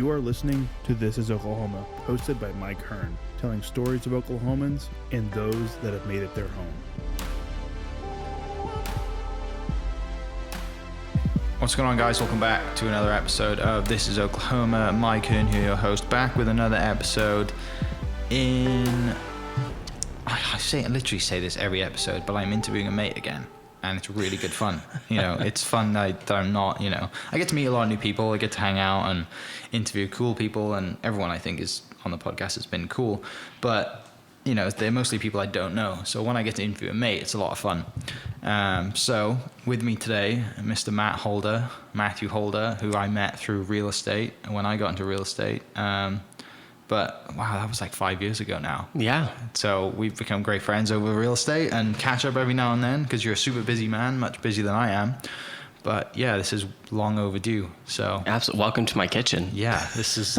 You are listening to This is Oklahoma, hosted by Mike Hearn, telling stories of Oklahomans and those that have made it their home. What's going on, guys? Welcome back to another episode of This is Oklahoma. Mike Hearn here, your host, back with another episode I literally say this every episode, but I'm interviewing a mate again, and it's really good fun. It's fun that I'm not, I get to meet a lot of new people, I get to hang out and interview cool people, and everyone I think is on the podcast has been cool, but they're mostly people I don't know. So when I get to interview a mate, it's a lot of fun. So with me today, Mr. Matthew Holder, who I met through real estate when I got into real estate. But wow, that was like 5 years ago now. Yeah. So we've become great friends over real estate and catch up every now and then because you're a super busy man, much busier than I am. But yeah, this is long overdue. So Absolutely. Welcome to my kitchen. Yeah, this is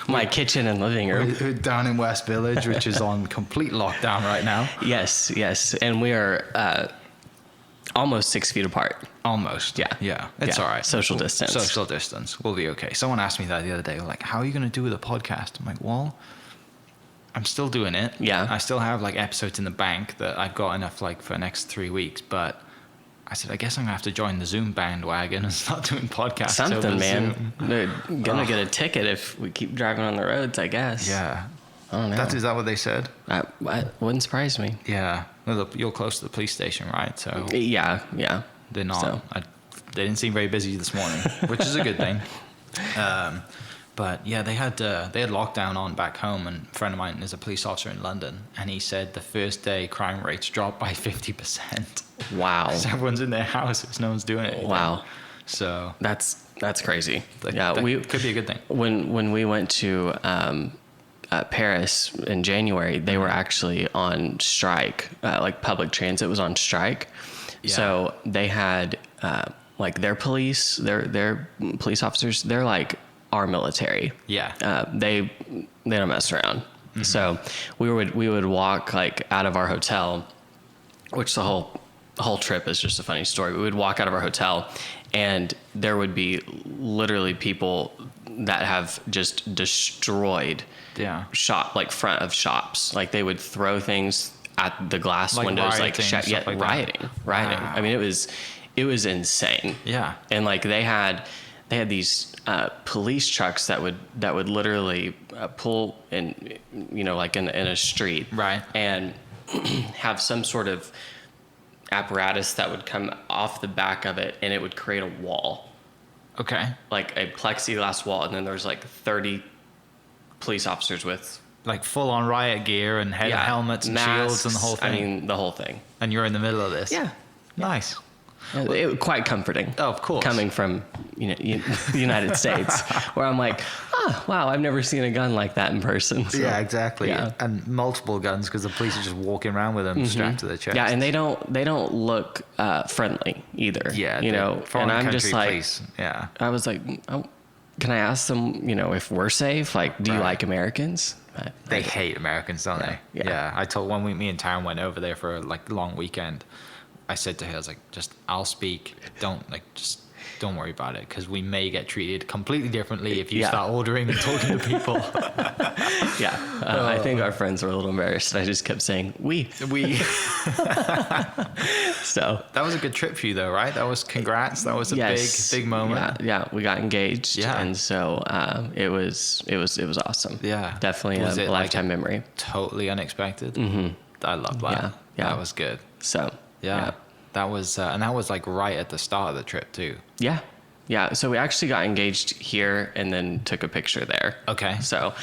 my kitchen and living room. We're down in West Village, which is on complete lockdown right now. Yes. And we are almost 6 feet apart. Almost. Yeah. It's all right. Social distance. We'll be okay. Someone asked me that the other day, like, how are you going to do with a podcast? I'm like, well, I'm still doing it. Yeah. I still have like episodes in the bank that I've got enough like for the next 3 weeks, but I said, I guess I'm going to have to join the Zoom bandwagon and start doing podcasts. Something, man. They're going to get a ticket if we keep driving on the roads, I guess. Yeah. I don't know. Is that what they said? Wouldn't surprise me. Yeah. Well, you're close to the police station, right? So Yeah. They're not. So. They didn't seem very busy this morning, which is a good thing. But yeah, they had lockdown on back home, and a friend of mine is a police officer in London, and he said the first day crime rates dropped by 50%. Wow. Because everyone's in their houses, no one's doing it. Wow. So That's crazy. that could be a good thing. When we went to Paris in January, they were actually on strike. Like public transit was on strike. Yeah. So they had like their police officers. They're like our military. Yeah. They don't mess around. Mm-hmm. So we would walk like out of our hotel, which the whole trip is just a funny story. We would walk out of our hotel, and there would be literally people that have just destroyed front of shops. Like they would throw things at the glass like windows, rioting, rioting. Wow. I mean, it was insane. Yeah. And like they had these police trucks that would literally pull in, like in a street, right, and have some sort of apparatus that would come off the back of it, and it would create a wall. Okay. Like a plexiglass wall, and then there's like 30 police officers with like full on riot gear and helmets and masks, shields and the whole thing. I mean, the whole thing. And you're in the middle of this. Yeah. Nice. It was quite comforting. Oh, of course. Coming from the United States, where I'm like, wow, I've never seen a gun like that in person. So, yeah, exactly. Yeah. And multiple guns because the police are just walking around with them strapped to their chest. Yeah, and they don't look friendly either. Yeah, and I'm just like, police. Yeah. I was like, can I ask them, if we're safe? Like, do you like Americans? They hate Americans, don't they? Yeah. I told me and Taryn went over there for a long weekend. I said to her, I was like, I'll speak. Don't worry about it, because we may get treated completely differently if you start ordering and talking to people. I think our friends were a little embarrassed. I just kept saying, we. So that was a good trip for you, though, right? That was congrats. That was a big moment. Yeah, we got engaged. Yeah. And so it was awesome. Yeah. Definitely a lifetime memory. Totally unexpected. Mm-hmm. I love that. Yeah. That was good. So yeah. That was and that was like right at the start of the trip too. Yeah. So we actually got engaged here and then took a picture there. Okay. So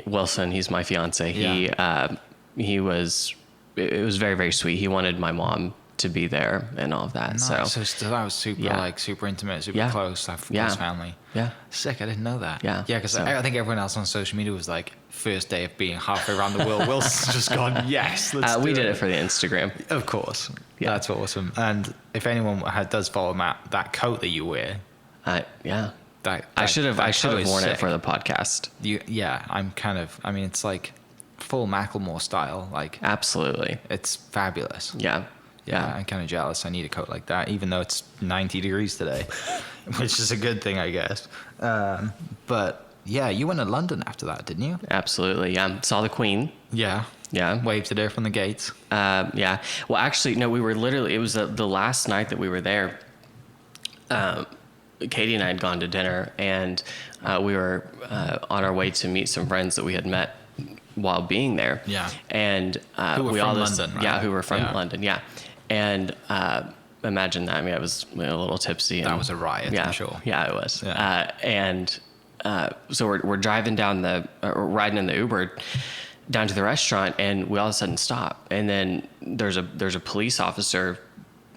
Wilson, he's my fiance. Yeah. It was very, very sweet. He wanted my mom to be there and all of that. Nice. So that was super intimate, super close, like close family. Yeah. Sick. I didn't know that. Yeah. Yeah, because I think everyone else on social media was like, first day of being halfway around the world. Wilson's just gone, yes, let's do it. We did it for the Instagram. Of course. Yeah. That's awesome. And if anyone does follow Matt, that coat that you wear. Yeah. I should have worn it for the podcast. It's like full Macklemore style. Like, absolutely. it's fabulous. Yeah. Yeah, I'm kind of jealous. I need a coat like that, even though it's 90 degrees today, which is a good thing, I guess. But yeah, you went to London after that, didn't you? Absolutely. Yeah. Saw the Queen. Yeah. Yeah. Waved at her from the gates. Yeah. Well, actually, no, we were literally, it was the last night that we were there. Katie and I had gone to dinner, and we were on our way to meet some friends that we had met while being there. Yeah. And who were we from all London, right? Yeah, who were from London. Yeah. And imagine that. I mean, I was a little tipsy. That was a riot, yeah, I'm sure. Yeah, it was. Yeah. So we're driving down riding in the Uber down to the restaurant, and we all of a sudden stop, and then there's a police officer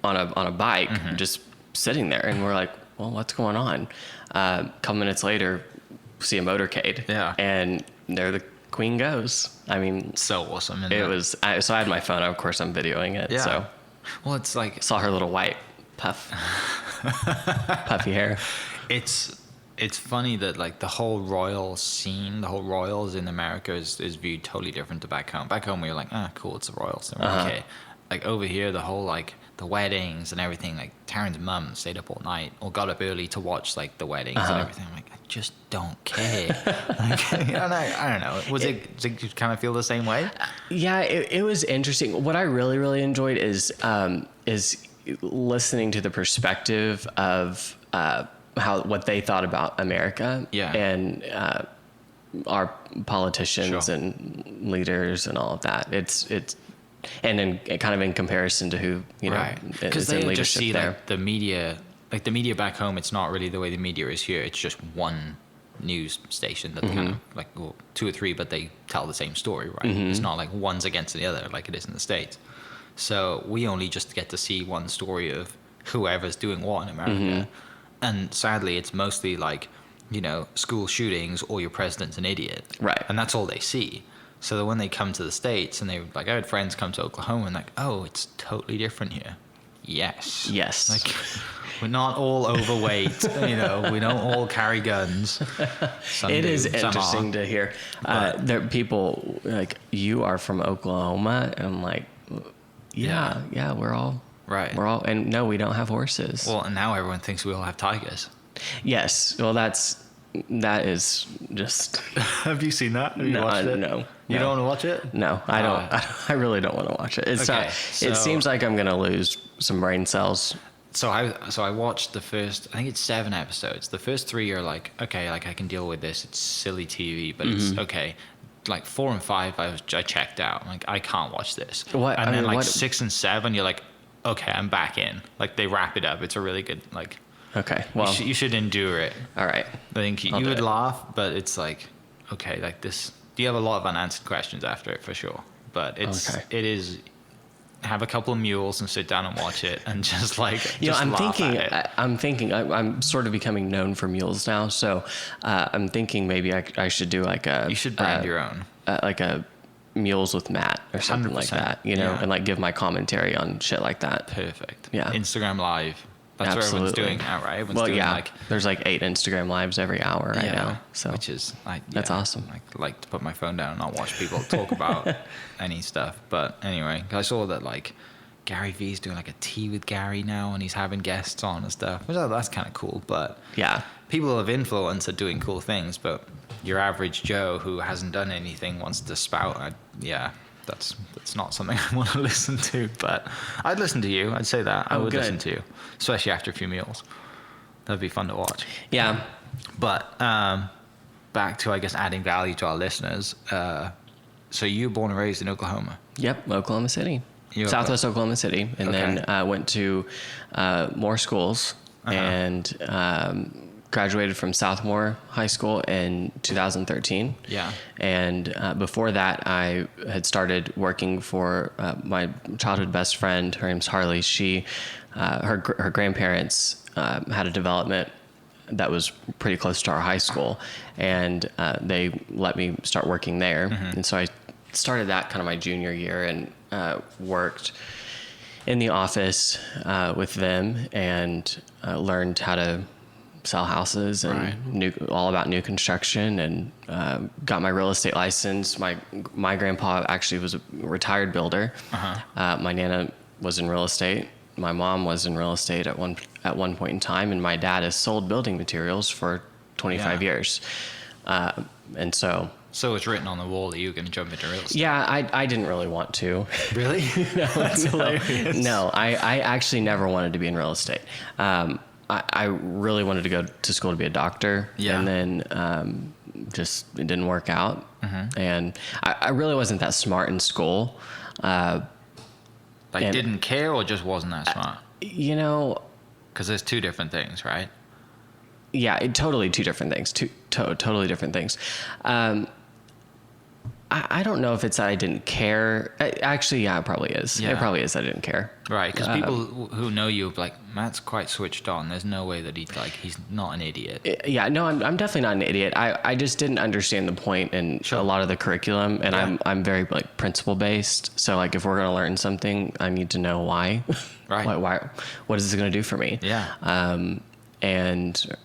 on a bike just sitting there, and we're like, well, what's going on? A couple minutes later, see a motorcade. Yeah. And there the Queen goes. I mean, So awesome. it was. So I had my phone. Of course, I'm videoing it. Yeah. So Well, it's like, saw her little white puffy hair. it's funny that like the whole royal scene, the whole royals in America is viewed totally different to back home. Back home, we were like, cool, it's the royals. And we're okay. Like over here, the whole like the weddings and everything, like Taryn's mum stayed up all night or got up early to watch like the weddings and everything. I'm like, I just don't care. Like, I don't know. Did you kind of feel the same way? Yeah, it was interesting. What I really, really enjoyed is listening to the perspective of what they thought about America. Yeah. And our politicians Sure. and leaders and all of that. It's and in kind of in comparison to who Right. Because is in they leadership just see there. like the media back home. It's not really the way the media is here. It's just one news station that kind of like, well, 2 or 3, but they tell the same story, right? It's not like one's against the other like it is in the States. So we only just get to see one story of whoever's doing what in America. And sadly, it's mostly like, school shootings or your president's an idiot. Right. And that's all they see. So that when they come to the States and they like, I had friends come to Oklahoma and like, oh, it's totally different here. Yes. Like, we're not all overweight, we don't all carry guns. It is interesting to hear. There are people like, you are from Oklahoma, and I'm like, yeah, we're all Right. and no, we don't have horses. Well, and now everyone thinks we all have tigers. Yes. Well, that is just. Have you seen that? Have you watched it? No. You don't want to watch it? No, I don't. I really don't want to watch it. It's Okay, not. so- It seems like I'm gonna lose some brain cells. So I watched the first, I think it's 7 episodes. The first 3 are like, okay, like I can deal with this. It's silly TV, but it's okay. Like 4 and 5, I checked out. Like, I can't watch this. What? And I then mean, like what- 6 and 7, you're like, okay, I'm back in. Like they wrap it up. It's a really good, like, Okay. Well. you should endure it. All right. I think you I'll do would it. laugh, but it's like, okay, like this. You have a lot of unanswered questions after it for sure. But Okay. it is. Have a couple of mules and sit down and watch it, and just like I'm laugh thinking. at it. I'm sort of becoming known for mules now, so I'm thinking maybe I should do like a. You should brand your own. Like a mules with Matt or something like 100%, that, yeah. and like give my commentary on shit like that. Perfect. Yeah. Instagram Live. That's Absolutely. what everyone's doing now, right? Everyone's Well, doing yeah. like, There's like 8 Instagram lives every hour right now, so which is like, That's awesome. I like to put my phone down and not watch people talk about any stuff. But anyway, I saw that like Gary V's doing like a tea with Gary now, and he's having guests on and stuff. Which that's kind of cool. But yeah. people of influence are doing cool things, but your average Joe who hasn't done anything wants to spout. That's not something I want to listen to. But I'd listen to you. I'd say that. I would good. listen to you, especially after a few meals. That'd be fun to watch. Yeah. But back to, I guess, adding value to our listeners. So you were born and raised in Oklahoma. Yep. Oklahoma City. You- Southwest Oklahoma City, and Okay. then went to more schools and graduated from Southmore High School in 2013. Yeah. And before that, I had started working for my childhood best friend. Her name's Harley. She, her grandparents had a development that was pretty close to our high school, and they let me start working there. And so I started that kind of my junior year and worked in the office with them and learned how to sell houses and all about new construction, and got my real estate license. My grandpa actually was a retired builder. My nana was in real estate. My mom was in real estate at one point in time, and my dad has sold building materials for 25 years. And so it's written on the wall that you were going to jump into real estate. Yeah, I didn't really want to. Really? That's hilarious. No, I actually never wanted to be in real estate. I really wanted to go to school to be a doctor. Yeah. And then just it didn't work out. Mm-hmm. And I really wasn't that smart in school. Didn't care or just wasn't that smart? Because there's two different things, right? Yeah, totally two different things. Totally different things. I don't know if it's that I didn't care. Actually, yeah, it probably is. Yeah. It probably is that I didn't care. Right, because people who know you, like, Matt's quite switched on. There's no way that he's not an idiot. Yeah, no, I'm definitely not an idiot. I just didn't understand the point in a lot of the curriculum, and I'm very, like, principle based. So, like, if we're gonna learn something, I need to know why. Right. Why? What is this gonna do for me? Yeah. And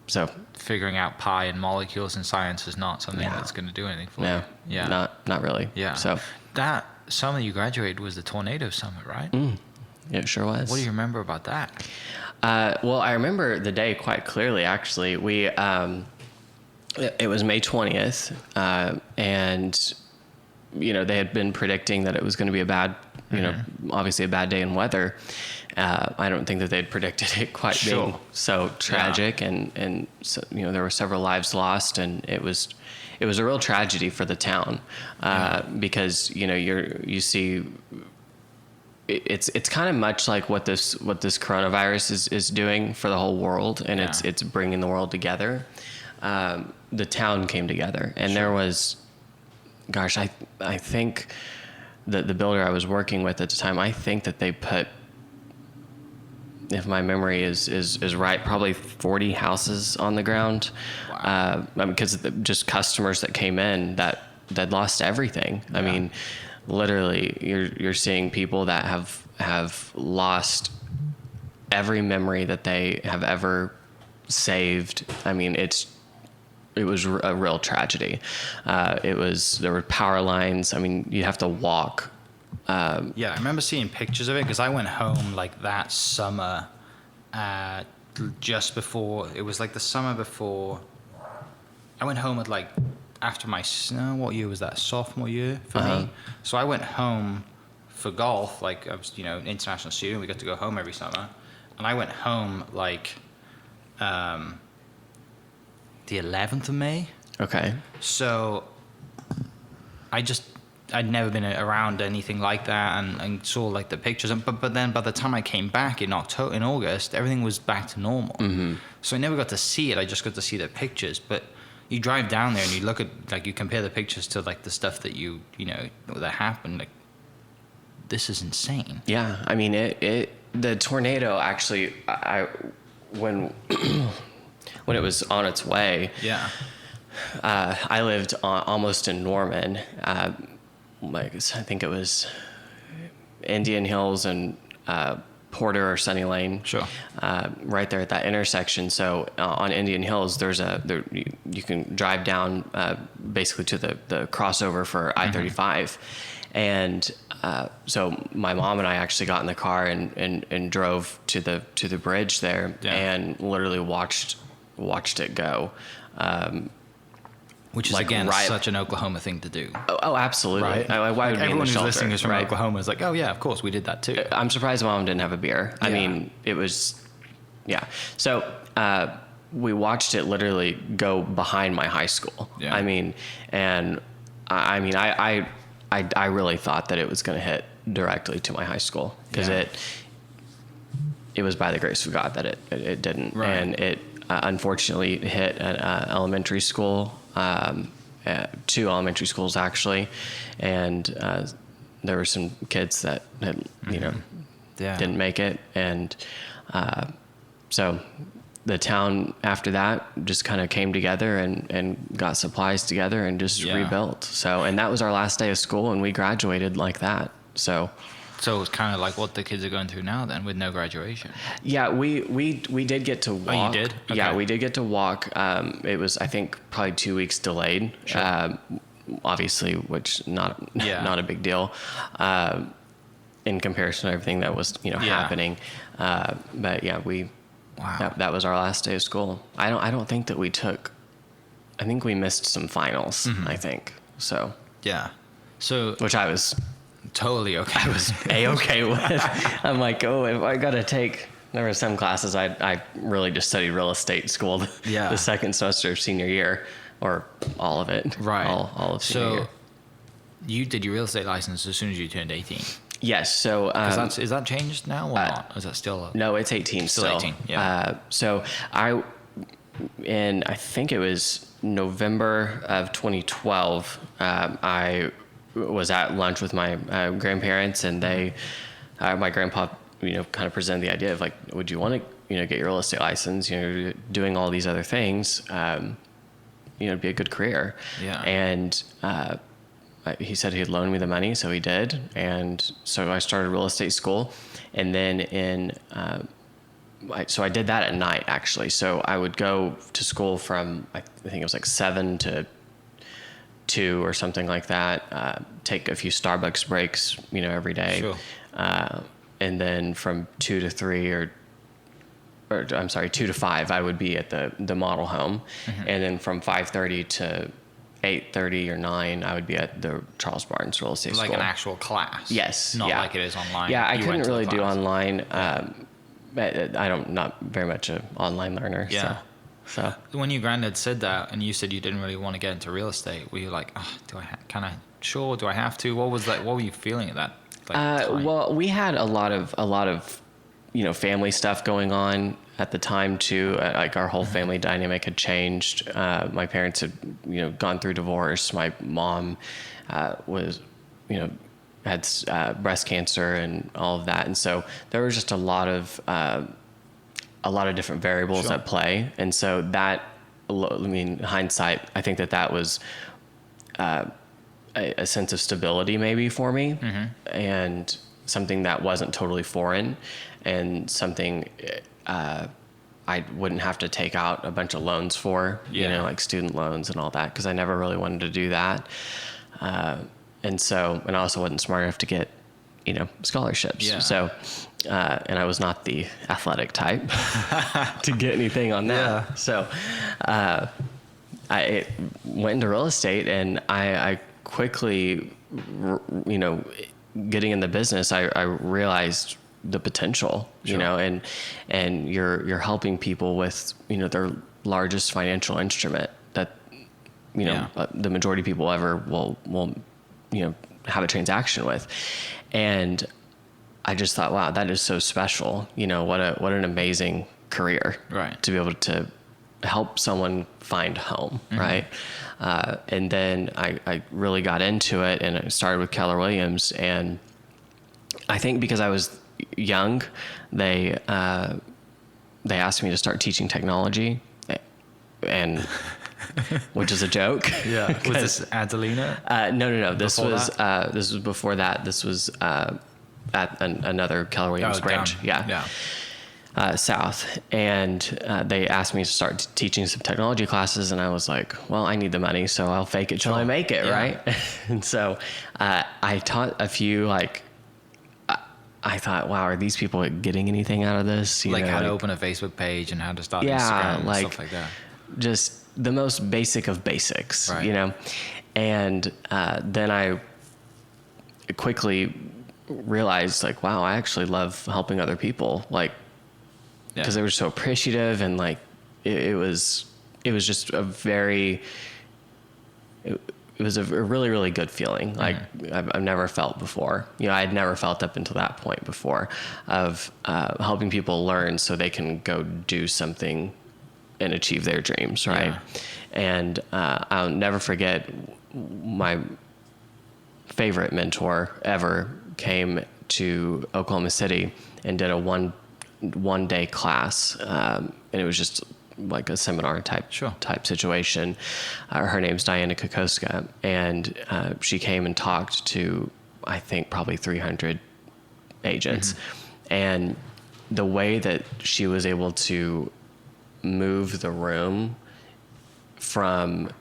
so figuring out pi and molecules in science is not something that's going to do anything for you. Yeah. Not really. Yeah. So that summer you graduated was the tornado summit, right? It sure was. What do you remember about that? Well, I remember the day quite clearly, actually. It was May 20th, and, they had been predicting that it was going to be a bad, obviously a bad day in weather. I don't think that they'd predicted it quite being so tragic, and so, there were several lives lost, and it was a real tragedy for the town, because you see it's kind of much like what this coronavirus is doing for the whole world, and it's bringing the world together. The town came together, and there was, gosh, I think that the builder I was working with at the time, I think that they put, if my memory is right, probably 40 houses on the ground. Wow. Because just customers that came in that lost everything. Yeah. I mean, literally, you're seeing people that have lost every memory that they have ever saved. I mean, it was a real tragedy. There were power lines. I mean, you have to walk. I remember seeing pictures of it because I went home like that summer, just before, it was like the summer before. I went home after my, what year was that? Sophomore year for me. So I went home for golf, like I was, international student. We got to go home every summer. And I went home the 11th of May. Okay. So I'd never been around anything like that, and saw like the pictures. But then by the time I came back in August, everything was back to normal. Mm-hmm. So I never got to see it. I just got to see the pictures. But you drive down there and you look at, like, you compare the pictures to like the stuff that that happened. Like, this is insane. Yeah, I mean the tornado actually, when it was on its way. Yeah. I lived almost in Norman. I think it was Indian Hills and Porter or Sunny Lane. Sure. Right there at that intersection. So on Indian Hills, you can drive down basically to the crossover for I-35, and so my mom and I actually got in the car and drove to the bridge there, and literally watched it go. Which is, like, again, such an Oklahoma thing to do. Oh, absolutely. Right? Why would everyone who's listening is from Oklahoma is like, oh, yeah, of course, we did that too. I'm surprised Mom didn't have a beer. I mean, it was, yeah. So we watched it literally go behind my high school. Yeah. I mean, and I really thought that it was going to hit directly to my high school, because it was by the grace of God that it didn't. Right. And it unfortunately hit an elementary school. 2 elementary schools actually, and there were some kids that had, didn't make it, and so the town after that just kind of came together and got supplies together and just rebuilt. So, and that was our last day of school, and we graduated like that. So it's kind of like what the kids are going through now then, with no graduation. Yeah, we did get to walk. Oh, you did? Okay. Yeah, we did get to walk. It was, I think, probably 2 weeks delayed. Sure. Obviously, which not a big deal. in comparison to everything that was, happening. But yeah, Wow. that was our last day of school. I don't think that I think we missed some finals, I think. So, Yeah. So which I was totally okay. I was A-okay with. I'm like, if I got to take, there were some classes I really just studied real estate school the second semester of senior year, or all of it. Right. All of senior year. You did your real estate license as soon as you turned 18. Yes. So, Is that changed now or not? Is that still? No, it's 18 still. 18, yeah. So I think it was November of 2012, I was at lunch with my grandparents, and my grandpa, kind of presented the idea of like, would you want to, get your real estate license, doing all these other things, it'd be a good career. Yeah. And, he said he'd loan me the money, so he did. And so I started real estate school, and then so I did that at night, actually. So I would go to school from, I think it was like 7 to 2 or something like that. Take a few Starbucks breaks, every day. Sure. And then from 2 to 3 or I'm sorry, 2 to 5, I would be at the model home. Mm-hmm. And then from 5:30 to 8:30 or 9, I would be at the Charles Barnes Real Estate School. Like an actual class. Yes. Not like it is online. Yeah, I couldn't really do online. Not very much an online learner. Yeah. So when your granddad said that, and you said you didn't really want to get into real estate, were you like, do I have to? What was that? What were you feeling at that time? Well, we had a lot of family stuff going on at the time too. Like our whole family dynamic had changed. My parents had, gone through divorce. My mom was, had breast cancer and all of that. And so there was just a lot of different variables Sure. at play. And so that, hindsight, I think that was a sense of stability maybe for me, and something that wasn't totally foreign, and something I wouldn't have to take out a bunch of loans for, like student loans and all that, because I never really wanted to do that. And I also wasn't smart enough to get, scholarships. Yeah. So, and I was not the athletic type to get anything on that. Yeah. So, I went into real estate, and I quickly, getting in the business, I realized the potential, Sure. and you're helping people with, their largest financial instrument that, the majority of people ever will, have a transaction with. And I just thought, wow, that is so special. What an amazing career, right? To be able to help someone find home. Right. And then I really got into it, and I started with Keller Williams, and I think because I was young, they asked me to start teaching technology, and which is a joke. Yeah. Was this Adelina? No. This was before that. This was at another Keller Williams branch. Down. Yeah. South. And they asked me to start teaching some technology classes, and I was like, well, I need the money, so I'll fake it till I make it, right? And so I taught a few, I thought, wow, are these people getting anything out of this? How to open a Facebook page and how to start Instagram and stuff like that. Just the most basic of basics, right. And then I quickly realized, wow, I actually love helping other people, because they were so appreciative, and it was just a very, it was a really, really good feeling. I've never felt before. I had never felt up until that point before, of helping people learn so they can go do something and achieve their dreams, right? Yeah. And I'll never forget, my favorite mentor ever came to Oklahoma City and did a one day class, and it was just like a seminar type situation. Her name's Diana Kokoska, and she came and talked to, I think, probably 300 agents. And the way that she was able to move the room from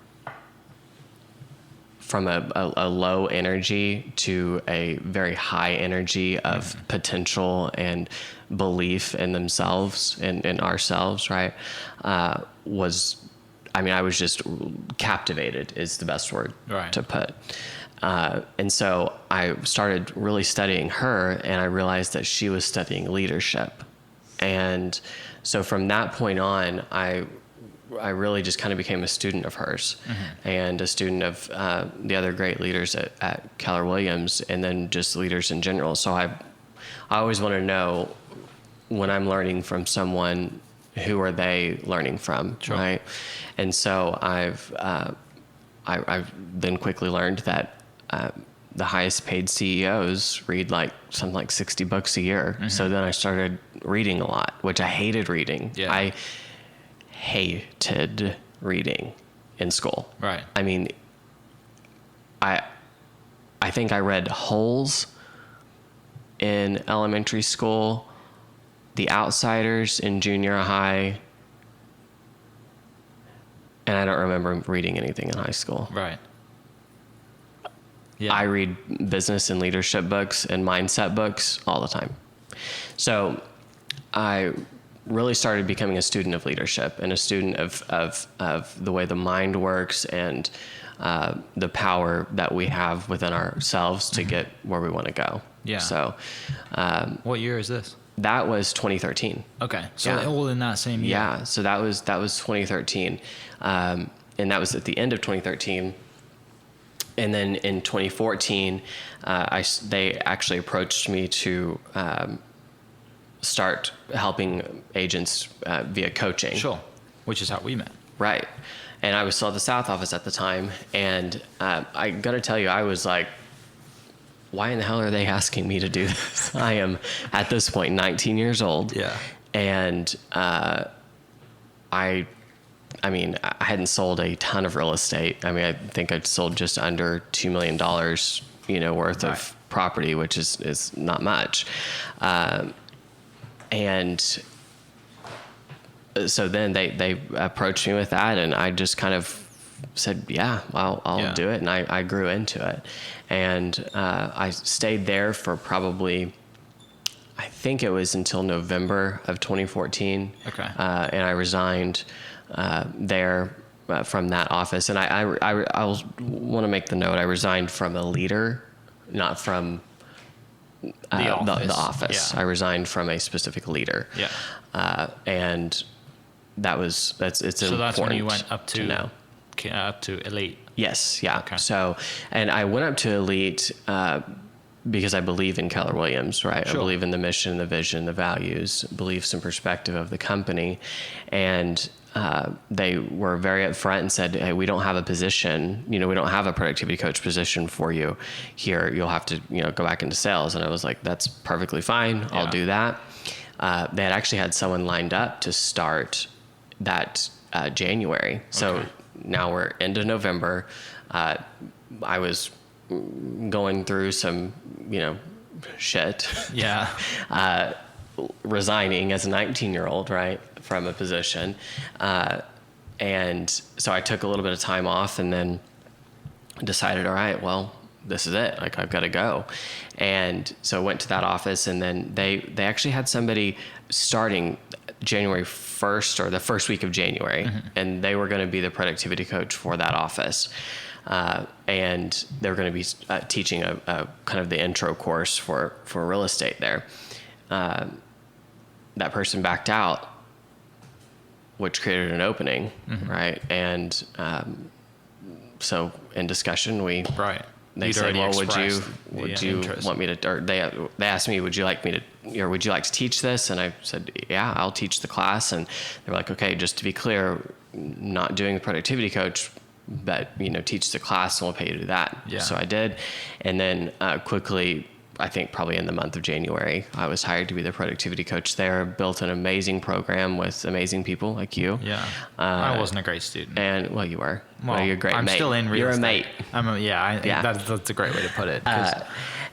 from a low energy to a very high energy of potential and belief in themselves and in ourselves, right? I was just captivated is the best word to put. And so I started really studying her, and I realized that she was studying leadership. And so from that point on, I really just kind of became a student of hers and a student of the other great leaders at Keller Williams, and then just leaders in general. So I always want to know, when I'm learning from someone, who are they learning from, right? And so I've then quickly learned that the highest paid CEOs read something like 60 books a year. So then I started reading a lot, which I hated reading. Yeah. I hated reading in school. Right. I mean, I think I read Holes in elementary school, The Outsiders in junior high, and I don't remember reading anything in high school. Right. Yeah. I read business and leadership books and mindset books all the time. So I really started becoming a student of leadership and a student of the way the mind works and the power that we have within ourselves to get where we want to go. Yeah. So what year is this? That was 2013. Okay. So all in that same year. Yeah. So that was 2013. And that was at the end of 2013. And then in 2014, they actually approached me to start helping agents via coaching. Sure. Which is how we met. Right. And I was still at the South office at the time. And I got to tell you, I was like, why in the hell are they asking me to do this? I am, at this point, 19 years old. Yeah. And I mean, I hadn't sold a ton of real estate. I mean, I think I'd sold just under $2 million, worth of property, which is not much. And so then they approached me with that, and I just kind of said, yeah, I'll do it. And I grew into it. And I stayed there for probably, I think it was until November of 2014. Okay. And I resigned there from that office. And I want to make the note, I resigned from a leader, not from the office. Yeah. I resigned from a specific leader. Yeah. And it's so important. That's when you went up to know. Up to Elite. Yes. Yeah. Okay. So, and I went up to Elite because I believe in Keller Williams, right? Sure. I believe in the mission, the vision, the values, beliefs and perspective of the company. And they were very upfront and said, hey, we don't have a position, we don't have a productivity coach position for you here. You'll have to, go back into sales. And I was like, that's perfectly fine. I'll do that. They had actually had someone lined up to start that January. So now we're into November. I was going through some, shit. Yeah. Resigning as a 19-year-old, right, from a position. And so I took a little bit of time off and then decided, all right, well, this is it. Like, I've got to go. And so I went to that office, and then they actually had somebody starting January 1st or the first week of January, and they were going to be the productivity coach for that office. And they were going to be teaching a kind of the intro course for real estate there. That person backed out, which created an opening, right? And so in discussion, they said, well, would you want me to, or they asked me, would you like to teach this? And I said, yeah, I'll teach the class. And they were like, okay, just to be clear, not doing the productivity coach, but, teach the class and we'll pay you to do that. Yeah. So I did. And then quickly, I think probably in the month of January, I was hired to be the productivity coach there, built an amazing program with amazing people like you. Yeah. I wasn't a great student. And, well, you were. Well, you're a great mate. I'm still in real estate. You're a mate. That's a great way to put it.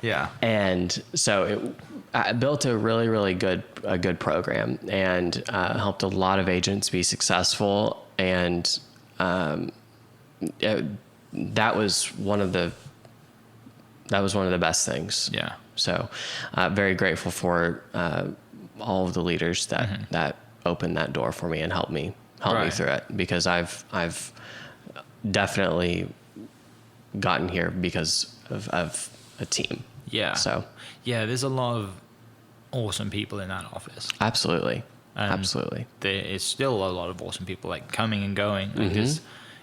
Yeah. And so I built a really, really good program and helped a lot of agents be successful. And that was one of the best things. Yeah. So, very grateful for all of the leaders that opened that door for me and helped me through it, because I've definitely gotten here because of a team. Yeah. So yeah, there's a lot of awesome people in that office. absolutely. And Absolutely. there is still a lot of awesome people like coming and going. Like there's,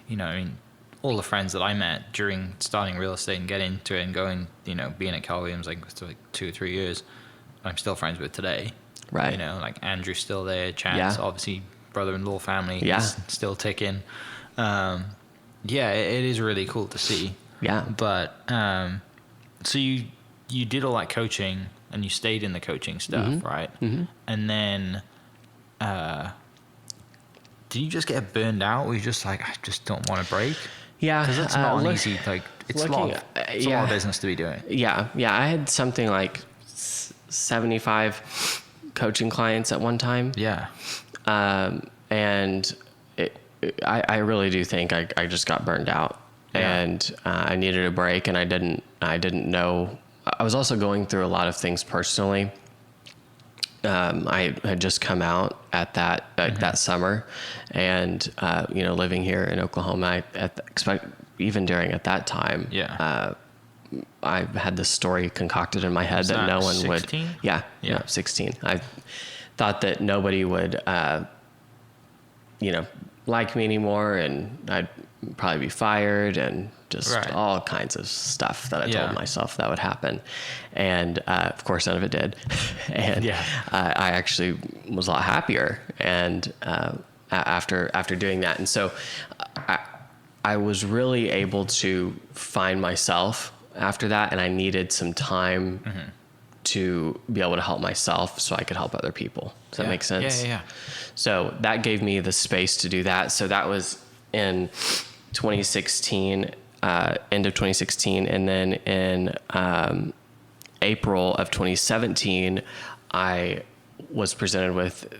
you know, I mean, all the friends that I met during starting real estate and getting into it and going, you know, being at Keller Williams like 2 or 3 years, I'm still friends with today. Right. You know, like Andrew's still there. Chad's obviously brother-in-law family. Yeah. He's still ticking. Yeah, it is really cool to see. Yeah. But so you did all that coaching and you stayed in the coaching stuff, right? Mm-hmm. And then did you just get burned out? Or you just like, I just don't want to break? Yeah. Because it's not an easy, like, it's a lot of business to be doing. Yeah. Yeah. I had something like 75 coaching clients at one time. Yeah. And I really do think I just got burned out, and I needed a break, and I didn't know. I was also going through a lot of things personally. I had just come out at that summer, and living here in Oklahoma, even during at that time, I had this story concocted in my head that no one 16? would. Yeah, 16. I thought that nobody would, like me anymore, and I'd probably be fired, and just all kinds of stuff that I told myself that would happen. And, of course, none of it did. And I actually was a lot happier. And, after doing that. And so I was really able to find myself after that. And I needed some time to be able to help myself so I could help other people. Does that make sense? Yeah. So that gave me the space to do that. So that was in 2016, end of 2016. And then in April of 2017, I was presented with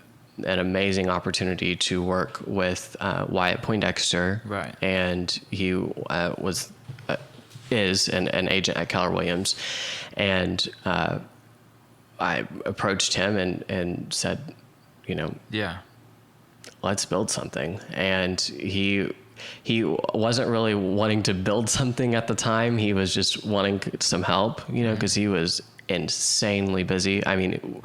an amazing opportunity to work with Wyatt Poindexter. Right. And he is an agent at Keller Williams. And I approached him and said, let's build something. And he wasn't really wanting to build something at the time. He was just wanting some help, because he was insanely busy. I mean,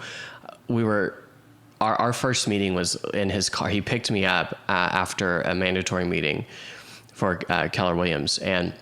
our first meeting was in his car. He picked me up after a mandatory meeting for Keller Williams, and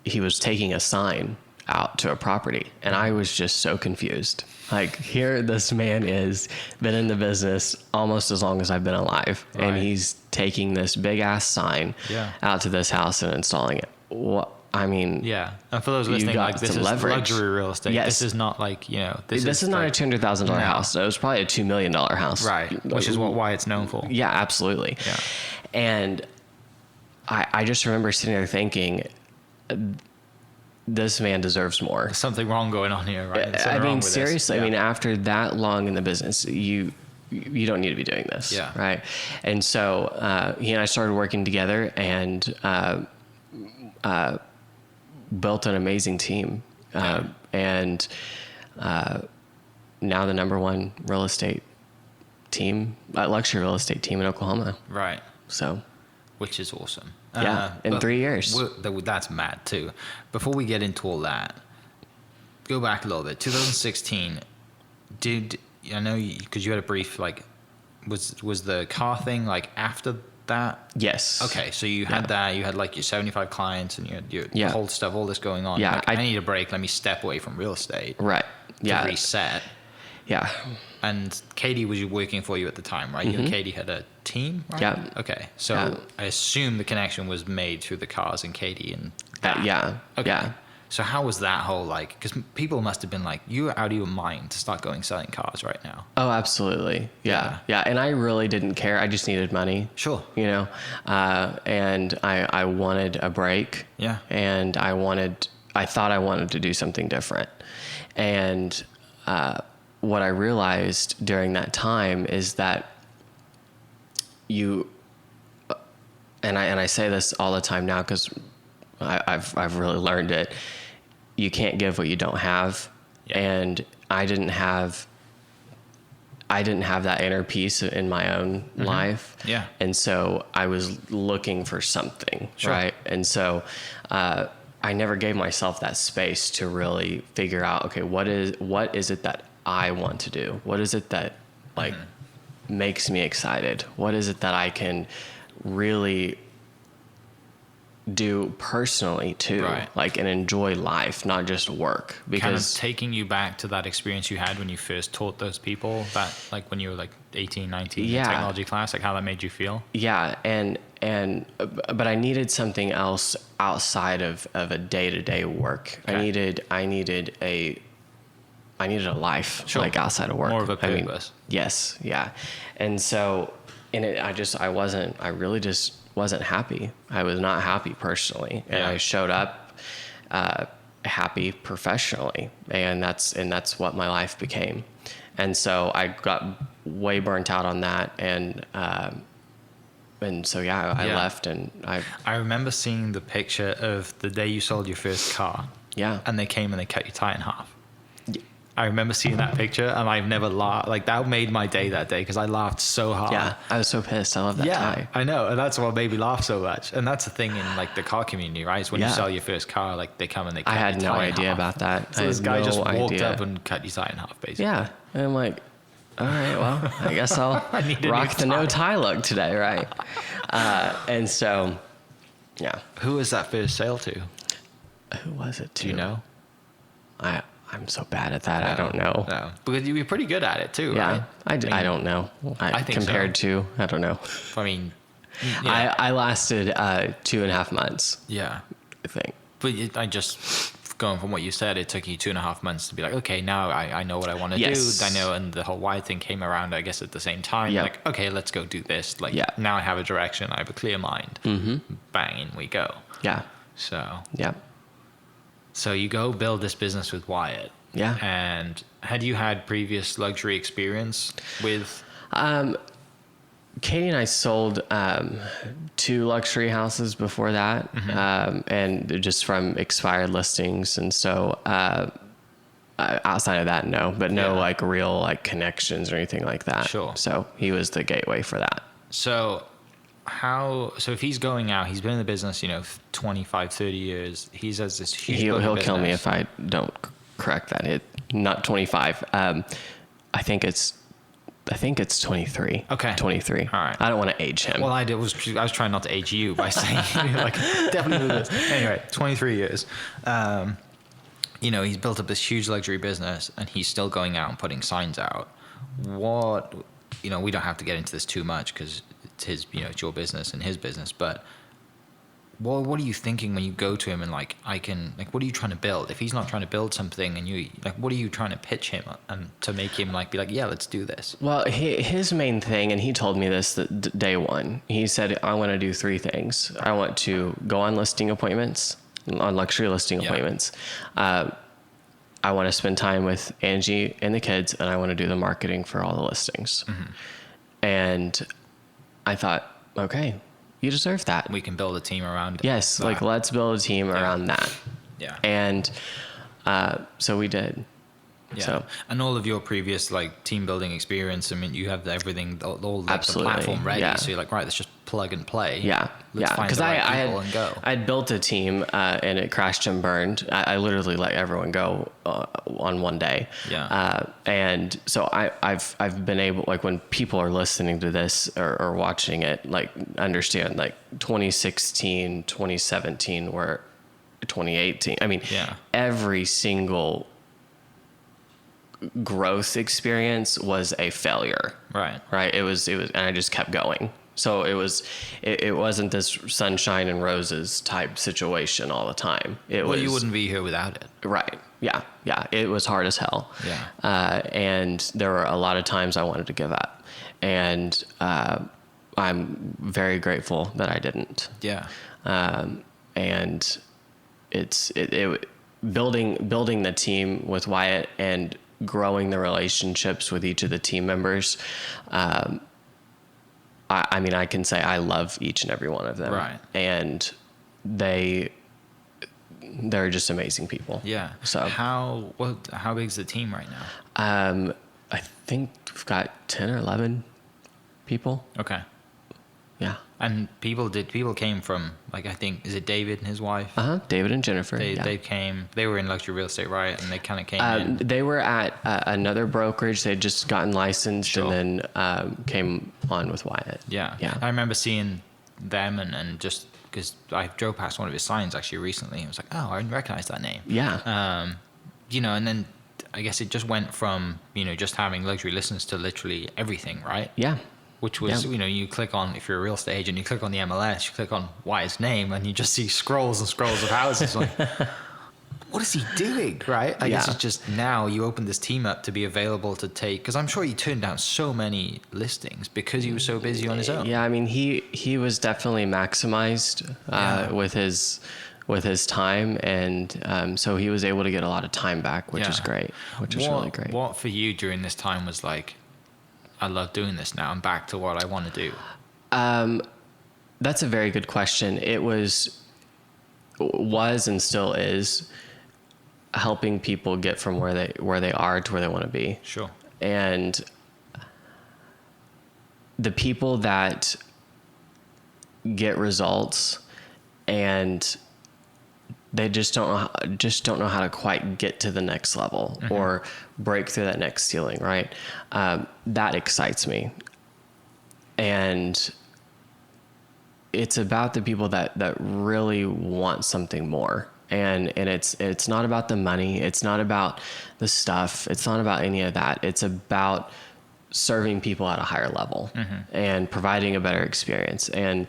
he was taking a sign out to a property, and I was just so confused. Like, here this man is, been in the business almost as long as I've been alive, and he's taking this big ass sign out to this house and installing it. What? I mean, and for those listening, like, this is luxury real estate. Yes. This is not like, this is not like a $200,000 house. It was probably a $2 million house. Right. Which is why it's known for. Yeah, absolutely. Yeah. And I just remember sitting there thinking, this man deserves more. There's something wrong going on here, right? I mean, seriously, I mean, after that long in the business, you don't need to be doing this. Yeah. Right. And so, he and I started working together, and, built an amazing team. And, now the number one real estate team, luxury real estate team in Oklahoma. Right. So, which is awesome. In 3 years. That's mad too. Before we get into all that, go back a little bit. 2016, I know because you had a brief, like, was the car thing like after that? Yes. Okay, so you had that. You had like your 75 clients, and you had your whole stuff, all this going on. Yeah. Like, I need a break. Let me step away from real estate. Right. To reset. Yeah. And Katie was working for you at the time, right? You and Katie had a team, right? Yeah. Okay. So I assume the connection was made through the cars and Katie and that. Okay. Yeah. So how was that whole, like, because people must have been like, you're out of your mind to start selling cars right now. Oh, absolutely. Yeah. And I really didn't care. I just needed money. Sure. And I wanted a break. Yeah. And I thought I wanted to do something different. And, what I realized during that time is that and I say this all the time now because I've really learned it. You can't give what you don't have, and I didn't have that inner peace in my own life. Yeah. And so I was looking for something, right? And so I never gave myself that space to really figure out, okay, what is it that I want to do? What is it that like makes me excited? What is it that I can really do personally too, Right. like, and enjoy life, not just work? Because kind of taking you back to that experience you had when you first taught those people, that like when you were like 18, 19 in technology class, like how that made you feel. Yeah. But I needed something else outside of a day-to-day work. Okay. I needed a life, like outside of work. More of a purpose. Yes. Yeah. And so I really just wasn't happy. I was not happy personally. And I showed up, happy professionally. And that's what my life became. And so I got way burnt out on that. And so, I left, and I remember seeing the picture of the day you sold your first car. Yeah. And they came and they cut your tie in half. I remember seeing that picture, and I've never laughed. Like, that made my day that day because I laughed so hard. Yeah, I was so pissed. I love that tie. I know, and that's what made me laugh so much. And that's the thing in like the car community, right? Is when you sell your first car, like they come and they cut I had your no tie in idea half. about that. So this guy just walked idea. up and cut your tie in half, basically. Yeah, and I'm like, all right, well, I guess I'll need a rock new the no tie. tie look today, right? And so, yeah. Who was that first sale to? Who was it to? Do you know? I'm so bad at that. I don't know. No, because you were pretty good at it too, Yeah, right? I don't know. I think compared to, I don't know. I mean, I lasted 2.5 months, yeah. I think. But I just, going from what you said, it took you 2.5 months to be like, okay, now I know what I want to Yes. do. I know, and the whole why thing came around, I guess, at the same time. Yep. Like, okay, let's go do this. Like, Yeah. now I have a direction. I have a clear mind. Mm-hmm. Bang, in we go. Yeah, So yeah, you go build this business with Wyatt. yeah. And had you had previous luxury experience with? Katie and I sold 2 luxury houses before that, and just from expired listings. And so outside of that, no, but no like real like connections or anything like that. Sure. So he was the gateway for that. So if he's going out, he's been in the business, 25, 30 years. He has this huge book of He'll kill me business. if I don't correct that. Not 25. I think it's 23. Okay. 23. All right. I don't want to age him. Well, I was trying not to age you by saying like definitely do this. Anyway, 23 years. He's built up this huge luxury business, and he's still going out and putting signs out. What, we don't have to get into this too much because it's his, it's your business and his business. But what are you thinking when you go to him and what are you trying to build? If he's not trying to build something, and you what are you trying to pitch him and to make him be like, yeah, let's do this? Well, his main thing, and he told me this day one, he said, I want to do 3 things. I want to go on listing appointments, on luxury listing appointments. I want to spend time with Angie and the kids, and I want to do the marketing for all the listings. Mm-hmm. And I thought, okay, you deserve that. We can build a team around it. Yes, let's build a team around that. Yeah. And so we did. Yeah. So, and all of your previous team building experience, I mean, you have everything, all the platform ready. Yeah. So you're like, right, let's just plug and play. Yeah. Let's find Because the right people and go. I'd built a team and it crashed and burned. I literally let everyone go on one day. Yeah. And so I've been able, when people are listening to this or watching it, understand 2016, 2017, or 2018. I mean, every single growth experience was a failure. Right. It was, and I just kept going. So it wasn't this sunshine and roses type situation all the time. You wouldn't be here without it. Right. Yeah. Yeah. It was hard as hell. Yeah. And there were a lot of times I wanted to give up, and I'm very grateful that I didn't. Yeah. And it's building the team with Wyatt and growing the relationships with each of the team members I mean, I can say I love each and every one of them. Right. And they're just amazing people. Yeah. So how big is the team right now? I think we've got 10 or 11 people. Okay. Yeah. And people came from, like, I think, is it David and his wife? David and Jennifer. They were in luxury real estate, right? And they kind of came in. They were at another brokerage. They'd just gotten licensed. Sure. And then came on with Wyatt. Yeah. Yeah. I remember seeing them and just because I drove past one of his signs actually recently. And I was like, oh, I recognize that name. Yeah. And then I guess it just went from, just having luxury listings to literally everything, right? Yeah. Which was, you click on, if you're a real estate agent, you click on the MLS, you click on Wyatt's name, and you just see scrolls and scrolls of houses. Like, what is he doing, right? I guess it's just now you open this team up to be available to take, because I'm sure he turned down so many listings because he was so busy on his own. Yeah, I mean, he was definitely maximized with his time, and so he was able to get a lot of time back, which is great, which was really great. What for you during this time was like, I love doing this now, I'm back to what I want to do? That's a very good question. It was and still is helping people get from where they are to where they want to be. Sure. And the people that get results and they just don't know how to quite get to the next level or break through that next ceiling, right? That excites me. And it's about the people that really want something more. And it's not about the money. It's not about the stuff. It's not about any of that. It's about serving people at a higher level and providing a better experience and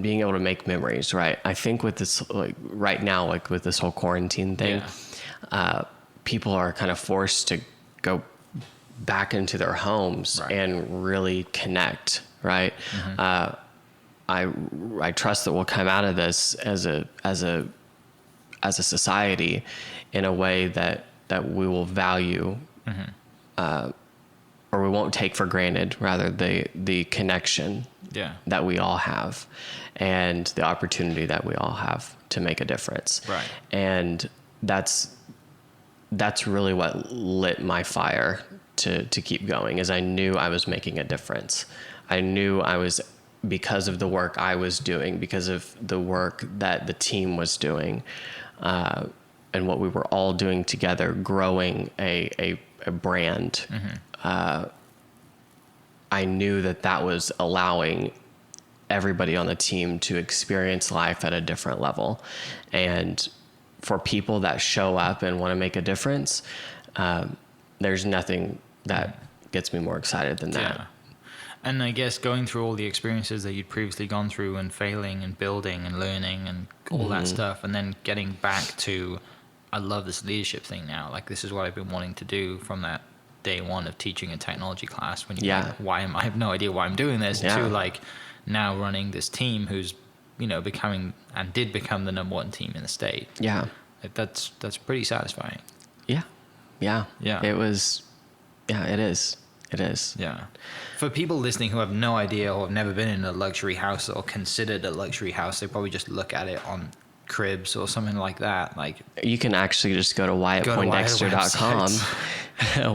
being able to make memories, right? I think with this, like right now, like with this whole quarantine thing, people are kind of forced to go back into their homes and really connect, right? I trust that we'll come out of this as a society in a way that we will value, or we won't take for granted, rather the connection that we all have and the opportunity that we all have to make a difference. Right. And that's really what lit my fire to keep going, is I knew I was making a difference. I knew I was, because of the work I was doing, because of the work that the team was doing, and what we were all doing together, growing a brand. I knew that was allowing everybody on the team to experience life at a different level. And for people that show up and want to make a difference, there's nothing that gets me more excited than that. And I guess going through all the experiences that you'd previously gone through and failing and building and learning and all that stuff, and then getting back to, I love this leadership thing now. Like, this is what I've been wanting to do from that day one of teaching a technology class, when you I have no idea why I'm doing this, to like now running this team who's, become the number one team in the state. Yeah. That's pretty satisfying. Yeah. It was, it is. It is. Yeah. For people listening who have no idea or have never been in a luxury house or considered a luxury house, they probably just look at it on Cribs or something like that. Like, you can actually just go to WyattPoindexter.com,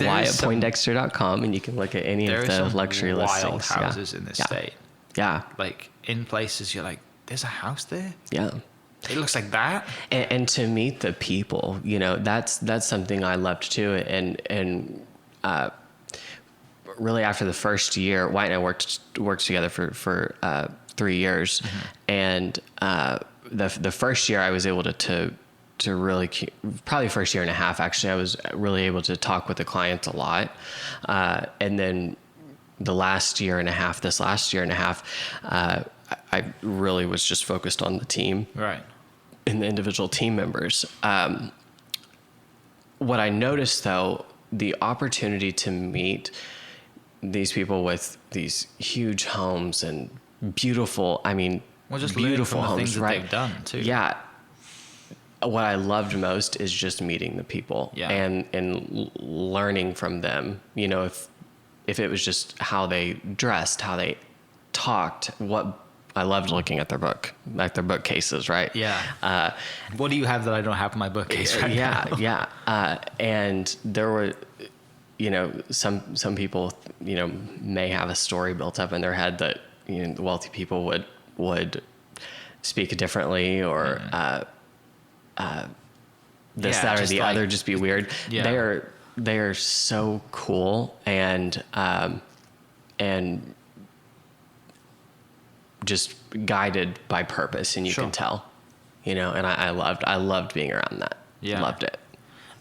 WyattPoindexter.com, and you can look at any of the luxury listings. Wild houses in this state. Yeah. Like, in places you're like, there's a house there? Yeah. It looks like that. And to meet the people, that's something I loved too. And really, after the first year, Wyatt and I worked together for 3 years, and the first year I was able to really, probably first year and a half actually, I was really able to talk with the clients a lot, and then this last year and a half, I really was just focused on the team, right, and the individual team members. What I noticed though, the opportunity to meet these people with these huge homes and beautiful, just beautiful homes, things that they've done too. Yeah. What I loved most is just meeting the people and learning from them. If if it was just how they dressed, how they talked, what I loved looking at their bookcases, right? Yeah. What do you have that I don't have in my bookcase right now? Yeah. And there were, some people, may have a story built up in their head that, the wealthy people would speak differently or, this, that, or the other, just be weird. Yeah. They are so cool and just guided by purpose, and you can tell, and I loved being around that. Yeah. Loved it.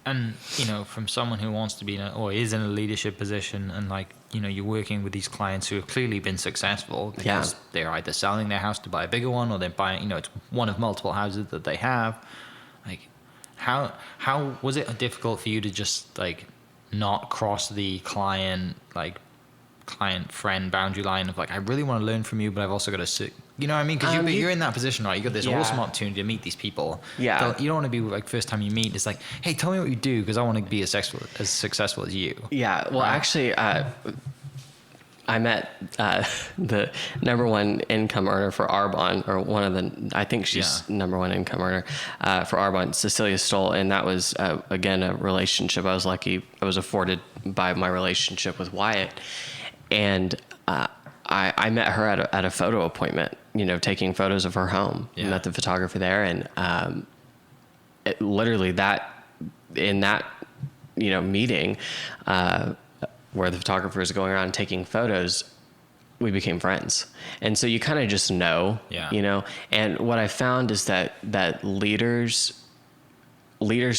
And, from someone who wants to be or is in a leadership position and you're working with these clients who have clearly been successful because they're either selling their house to buy a bigger one or they're buying, it's one of multiple houses that they have. Like, how was it difficult for you to just not cross the client friend boundary line of I really want to learn from you, but I've also got to sit, you know what I mean? Because you're in that position, right? You got this awesome opportunity to meet these people. Yeah. You don't want to be first time you meet, it's hey, tell me what you do because I want to be as successful as you. Yeah. Well, actually, I met the number one income earner for Arbonne, or one of the, I think she's number one income earner for Arbonne, Cecilia Stoll, and that was again a relationship I was lucky I was afforded by my relationship with Wyatt. And I met her at a photo appointment, taking photos of her home. Yeah. Met the photographer there, and literally in that meeting where the photographer is going around taking photos, we became friends. And so you kind of just know, And what I found is that leaders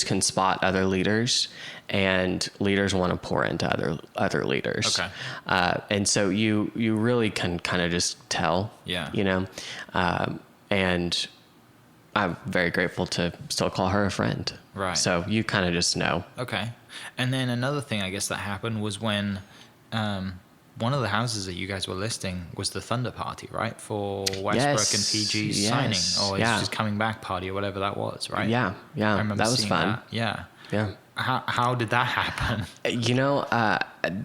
can spot other leaders, and leaders want to pour into other leaders. Okay. And so you really can kind of just tell. Yeah. And I'm very grateful to still call her a friend. Right. So you kind of just know. Okay. And then another thing I guess that happened was when one of the houses that you guys were listing was the Thunder Party, right? For Westbrook and PG's signing, or it's just coming back party, or whatever that was, right? Yeah. I remember that was seeing fun. That. Yeah. Yeah. How did that happen?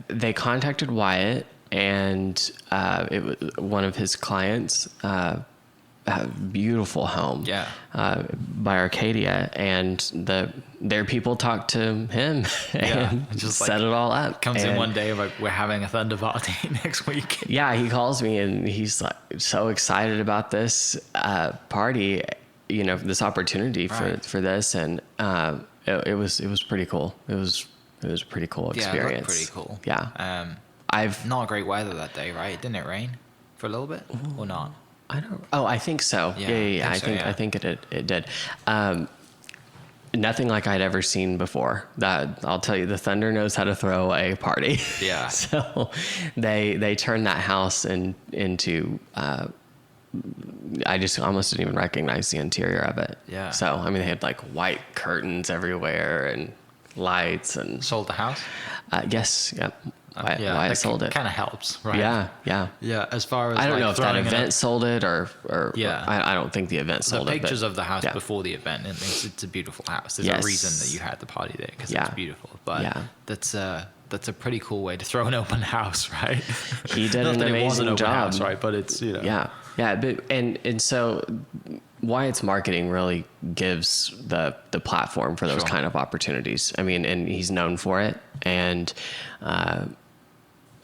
They contacted Wyatt, and it was one of his clients. A beautiful home, by Arcadia, and their people talked to him and just set it all up. Comes in one day we're having a Thunder Party next week. Yeah, he calls me and he's so excited about this party, this opportunity for this, and it was pretty cool. It was a pretty cool experience. Yeah, pretty cool. Yeah. I've not great weather that day, right? Didn't it rain for a little bit or not? I think so. Yeah. I think it did. Nothing like I'd ever seen before. That I'll tell you, the Thunder knows how to throw a party. Yeah. So they turned that house into. I just almost didn't even recognize the interior of it. Yeah. So I mean, they had white curtains everywhere and lights and. Sold the house? Yes. Yep. Wyatt sold it. Kind of helps, right? Yeah. As far as I don't know if that event sold it or I don't think the event sold it. The pictures of the house before the event, it's a beautiful house. There's a reason that you had the party there because it's beautiful. But that's a pretty cool way to throw an open house, right? He did an amazing job, house, right? But it's yeah. But and so Wyatt's marketing really gives the platform for those kind of opportunities. I mean, and he's known for it, and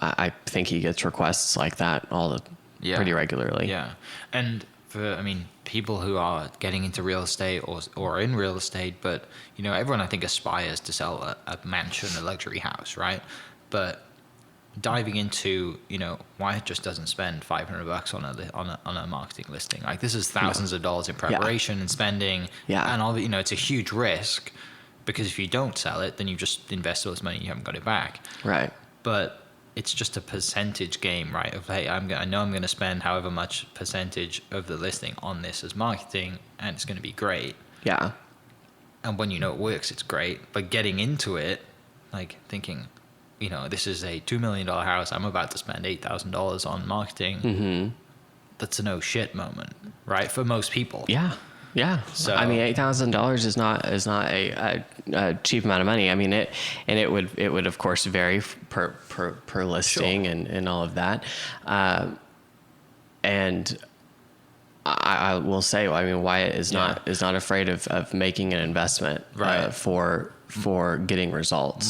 I think he gets requests like that pretty regularly. Yeah. And for, people who are getting into real estate or in real estate, but, everyone I think aspires to sell a mansion, a luxury house, right? But diving into, Wyatt just doesn't spend $500 on a marketing listing. This is thousands of dollars in preparation and spending. Yeah. And all it's a huge risk because if you don't sell it, then you just invest all this money and you haven't got it back. Right. But it's just a percentage game, right? Of, hey, I know I'm going to spend however much percentage of the listing on this as marketing, and it's going to be great. Yeah. And when it works, it's great. But getting into it, thinking, this is a $2 million house. I'm about to spend $8,000 on marketing. Mm-hmm. That's a no shit moment, right? For most people. Yeah. Yeah. So I mean, $8,000 is not a cheap amount of money. I mean, it would of course vary per listing Sure. and all of that. And I will say, I mean, Wyatt is not afraid of making an investment Right. for getting results.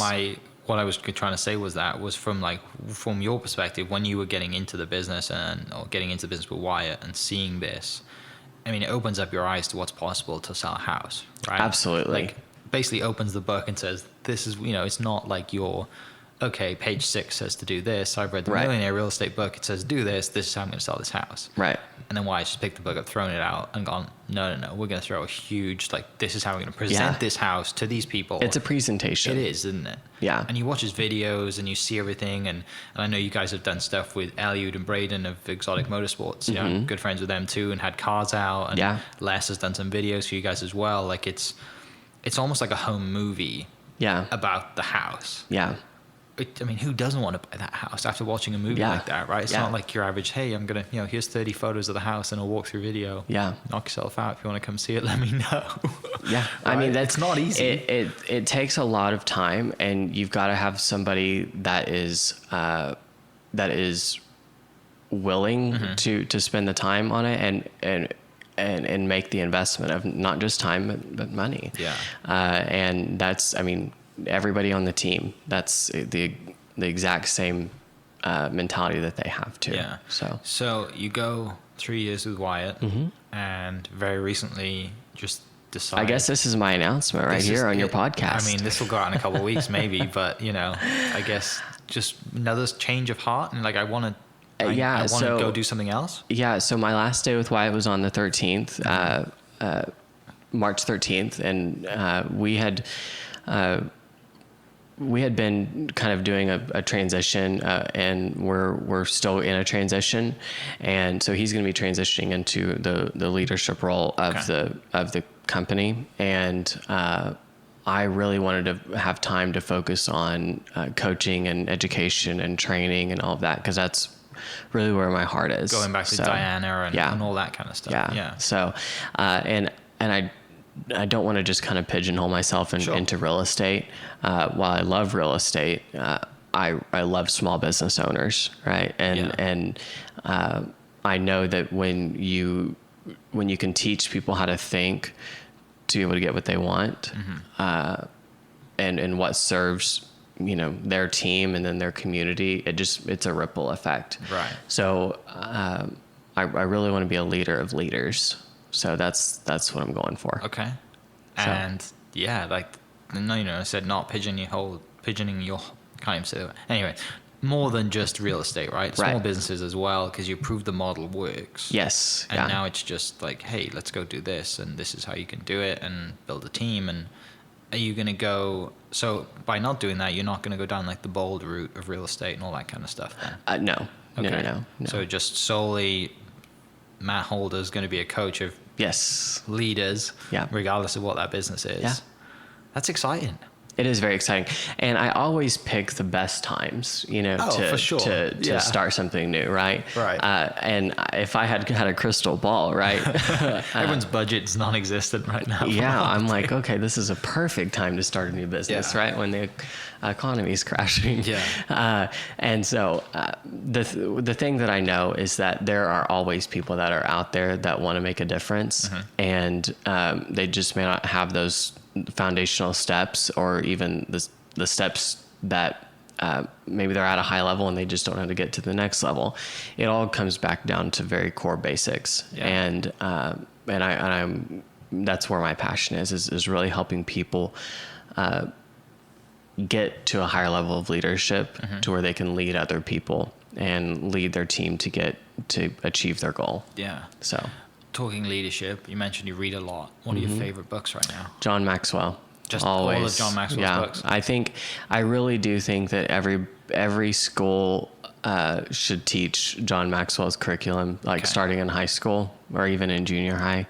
What I was trying to say was from your perspective, when you were getting into the business or getting into the business with Wyatt and seeing this, I mean, it opens up your eyes to what's possible to sell a house, right? Absolutely. Like, basically opens the book and says, this is, it's not like page 6 says to do this. I've read the Millionaire Real Estate book. It says, do this. This is how I'm going to sell this house. Right. And then Wyatt just picked the book up, thrown it out, and gone, no. We're going to throw a huge, this is how we're going to present this house to these people. It's a presentation. It is, isn't it? Yeah. And you watch his videos and you see everything. And I know you guys have done stuff with Eliud and Braden of Exotic Motorsports. You know, I'm good friends with them too, and had cars out. And Les has done some videos for you guys as well. Like, it's almost like a home movie. Yeah. About the house. Yeah. I mean, who doesn't want to buy that house after watching a movie like that, right? It's not like your average, hey, I'm going to, here's 30 photos of the house and a walkthrough video. Yeah. Knock yourself out. If you want to come see it, let me know. Yeah. Right? I mean, that's not easy. It takes a lot of time, and you've got to have somebody that is willing to spend the time on it and make the investment of not just time, but money. Yeah. And that's, I mean, everybody on the team, that's the exact same mentality that they have too. Yeah. So you go 3 years with Wyatt, and very recently just decided. I guess this is my announcement right here on your podcast. I mean, this will go out in a couple of weeks maybe, but I guess just another change of heart, and I want to go do something else. Yeah. So my last day with Wyatt was on the 13th, March 13th, and we had been kind of doing a transition, and we're still in a transition, and so he's going to be transitioning into the leadership role of the company, and I really wanted to have time to focus on coaching and education and training and all of that, because that's really where my heart is. Going back to Diana and all that kind of stuff. Yeah. So, and I don't want to just kind of pigeonhole myself into real estate. While I love real estate, I love small business owners, right? And I know that when you can teach people how to think to be able to get what they want, and what serves their team and then their community, it's a ripple effect. Right. So I really want to be a leader of leaders. So that's what I'm going for. Okay. And I said not pigeoning your can't even say that. Anyway, more than just real estate, right? Small businesses as well, because you proved the model works. Yes. And now it's just like, hey, let's go do this, and this is how you can do it, and build a team. And are you going to go? So by not doing that, you're not going to go down the bold route of real estate and all that kind of stuff. Then? No. Okay. No. So just solely, Matt Holder's going to be a coach of leaders, regardless of what that business is. Yeah. That's exciting. It is very exciting. And I always pick the best times, to start something new, right? Right. And if I had a crystal ball, right? Everyone's budget's non-existent right now. Yeah. I'm like, okay, this is a perfect time to start a new business, right? When the economy is crashing. Yeah. And so the thing that I know is that there are always people that are out there that want to make a difference, and they just may not have those foundational steps, or even the steps that maybe they're at a high level and they just don't know how to get to the next level. It all comes back down to very core basics. Yeah. And I'm that's where my passion is really helping people get to a higher level of leadership, to where they can lead other people and lead their team to achieve their goal. Yeah. So, talking leadership, you mentioned you read a lot. What are your favorite books right now? John Maxwell. Just always. All of John Maxwell's books? I really do think that every school should teach John Maxwell's curriculum, starting in high school or even in junior high.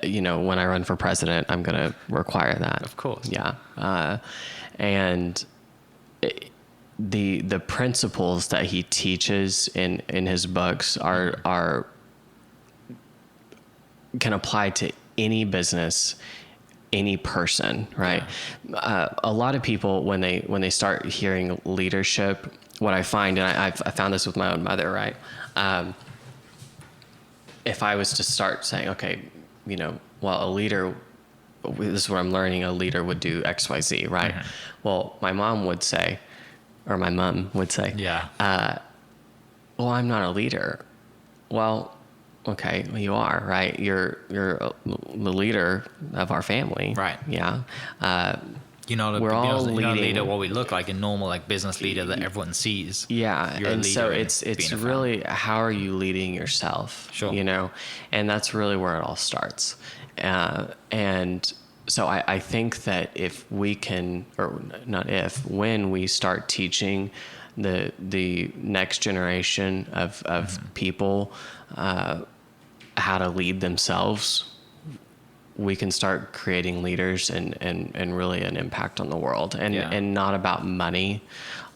When I run for president, I'm going to require that. Of course. Yeah. And the principles that he teaches in his books are can apply to any business, any person, right? A lot of people, when they start hearing leadership, what I find, and I found this with my own mother, right? If I was to start saying, okay, well, a leader, this is what I'm learning, a leader would do X, Y, Z, right? Mm-hmm. Well, my mom would say, or my mom would say, well, I'm not a leader. Well, okay, well, you are, right? You're the leader of our family. Right. Yeah. We're all leading. You're not a leader, what we look like, a normal like business leader that everyone sees. Yeah. You're and so it's really, how are you leading yourself? Sure. And that's really where it all starts. And so I think that if we can, or not if, when we start teaching the next generation of mm-hmm. people how to lead themselves, we can start creating leaders and really an impact on the world, and not about money,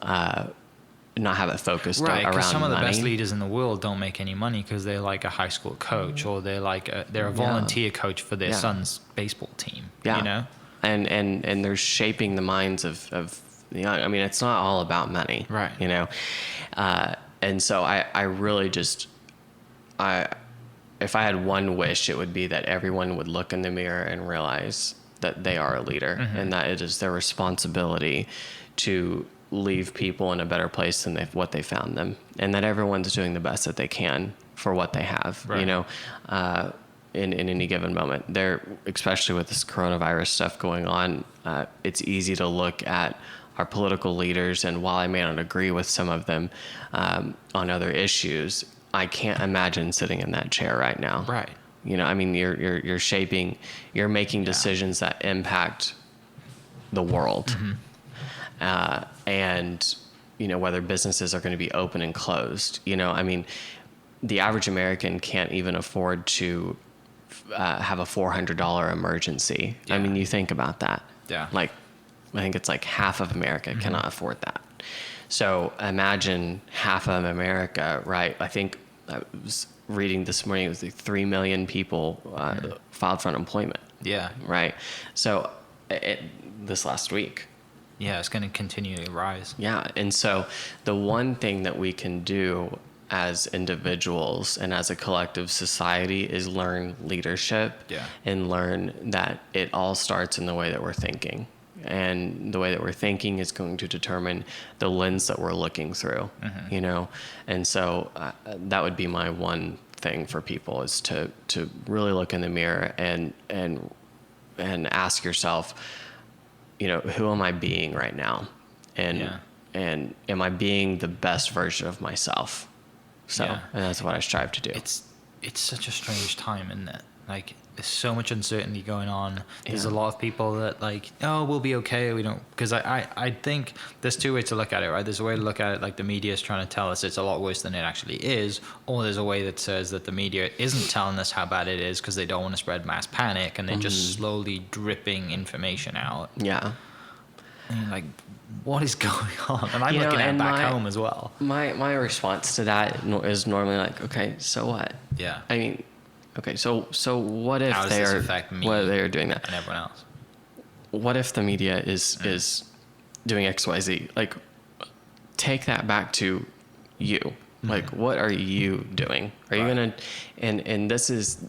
not have it focused around money. Right, because some of the best leaders in the world don't make any money because they're like a high school coach, or they're a volunteer coach for their son's baseball team. Yeah. And they're shaping the minds of I mean, it's not all about money, right? And so I really just if I had one wish, it would be that everyone would look in the mirror and realize that they are a leader, mm-hmm. and that it is their responsibility to leave people in a better place than what they found them, and that everyone's doing the best that they can for what they have, right. In any given moment. There, especially with this coronavirus stuff going on, it's easy to look at our political leaders, and while I may not agree with some of them on other issues, I can't imagine sitting in that chair right now. Right. I mean, you're making decisions that impact the world. Mm-hmm. And, whether businesses are going to be open and closed. I mean, the average American can't even afford to have a $400 emergency. Yeah. I mean, you think about that. Yeah. Like, I think it's like half of America mm-hmm. cannot afford that. So imagine half of America, right? I think I was reading this morning, it was like 3 million people filed for unemployment. Yeah. Right. So this last week. Yeah, it's going to continue to rise. Yeah. And so the one thing that we can do as individuals and as a collective society is learn leadership, and learn that it all starts in the way that we're thinking. And the way that we're thinking is going to determine the lens that we're looking through, mm-hmm. And so that would be my one thing for people, is to really look in the mirror and ask yourself, who am I being right now? And am I being the best version of myself? So, and that's what I strive to do. It's such a strange time, isn't it? Like, there's so much uncertainty going on. There's a lot of people that we'll be okay. We don't, because I think there's two ways to look at it, right? There's a way to look at it like the media is trying to tell us it's a lot worse than it actually is, or there's a way that says that the media isn't telling us how bad it is because they don't want to spread mass panic, and they're just slowly dripping information out. Yeah. And what is going on? And I'm looking at it back home as well. My response to that is normally okay, so what? Yeah. I mean, okay, so what if they're doing that? And everyone else. What if the media is doing XYZ? Take that back to you. Mm-hmm. What are you doing? Are you gonna? And this is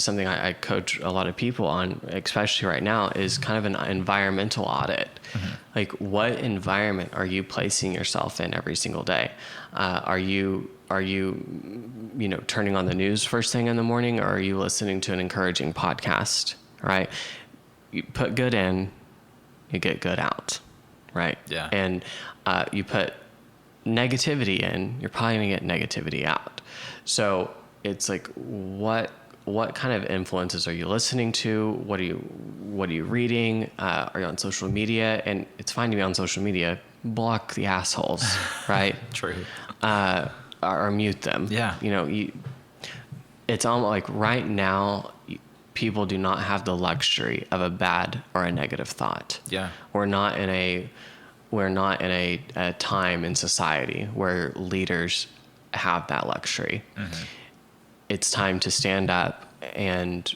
something I coach a lot of people on, especially right now, is kind of an environmental audit. Mm-hmm. What environment are you placing yourself in every single day? Are you turning on the news first thing in the morning, or are you listening to an encouraging podcast? Right? You put good in, you get good out. Right? Yeah. And you put negativity in, you're probably gonna get negativity out. So it's what kind of influences are you listening to? What are you reading? Are you on social media? And it's fine to be on social media. Block the assholes, right? True. Or mute them. Yeah. It's almost right now, people do not have the luxury of a bad or a negative thought. Yeah. We're not in a time in society where leaders have that luxury. Mm-hmm. It's time to stand up and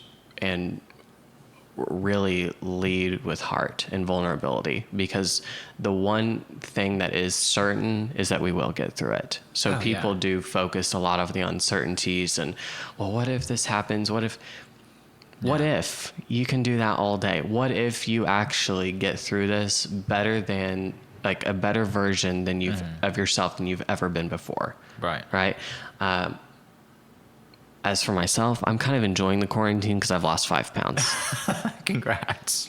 really lead with heart and vulnerability, because the one thing that is certain is that we will get through it. So people do focus a lot of the uncertainties and, well, what if this happens? What if you can do that all day? What if you actually get through this better than, like, a better version than of yourself than you've ever been before? Right. As for myself, I'm kind of enjoying the quarantine because I've lost 5 pounds. Congrats.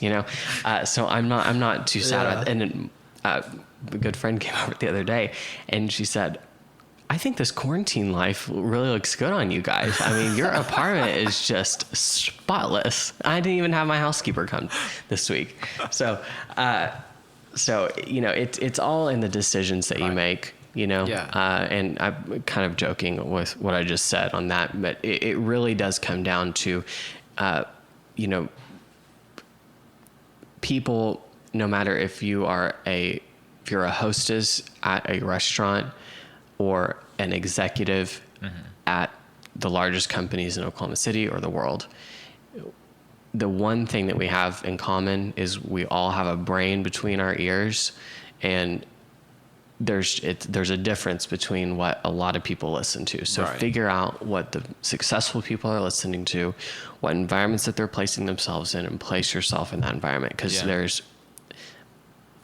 So I'm not too sad about it. And a good friend came over the other day and she said, I think this quarantine life really looks good on you guys. I mean, your apartment is just spotless. I didn't even have my housekeeper come this week. So it's all in the decisions that you make. And I'm kind of joking with what I just said on that, but it really does come down to, people, no matter if you're a hostess at a restaurant or an executive at the largest companies in Oklahoma City or the world, the one thing that we have in common is we all have a brain between our ears, and there's a difference between what a lot of people listen to. So figure out what the successful people are listening to, what environments that they're placing themselves in, and place yourself in that environment. Because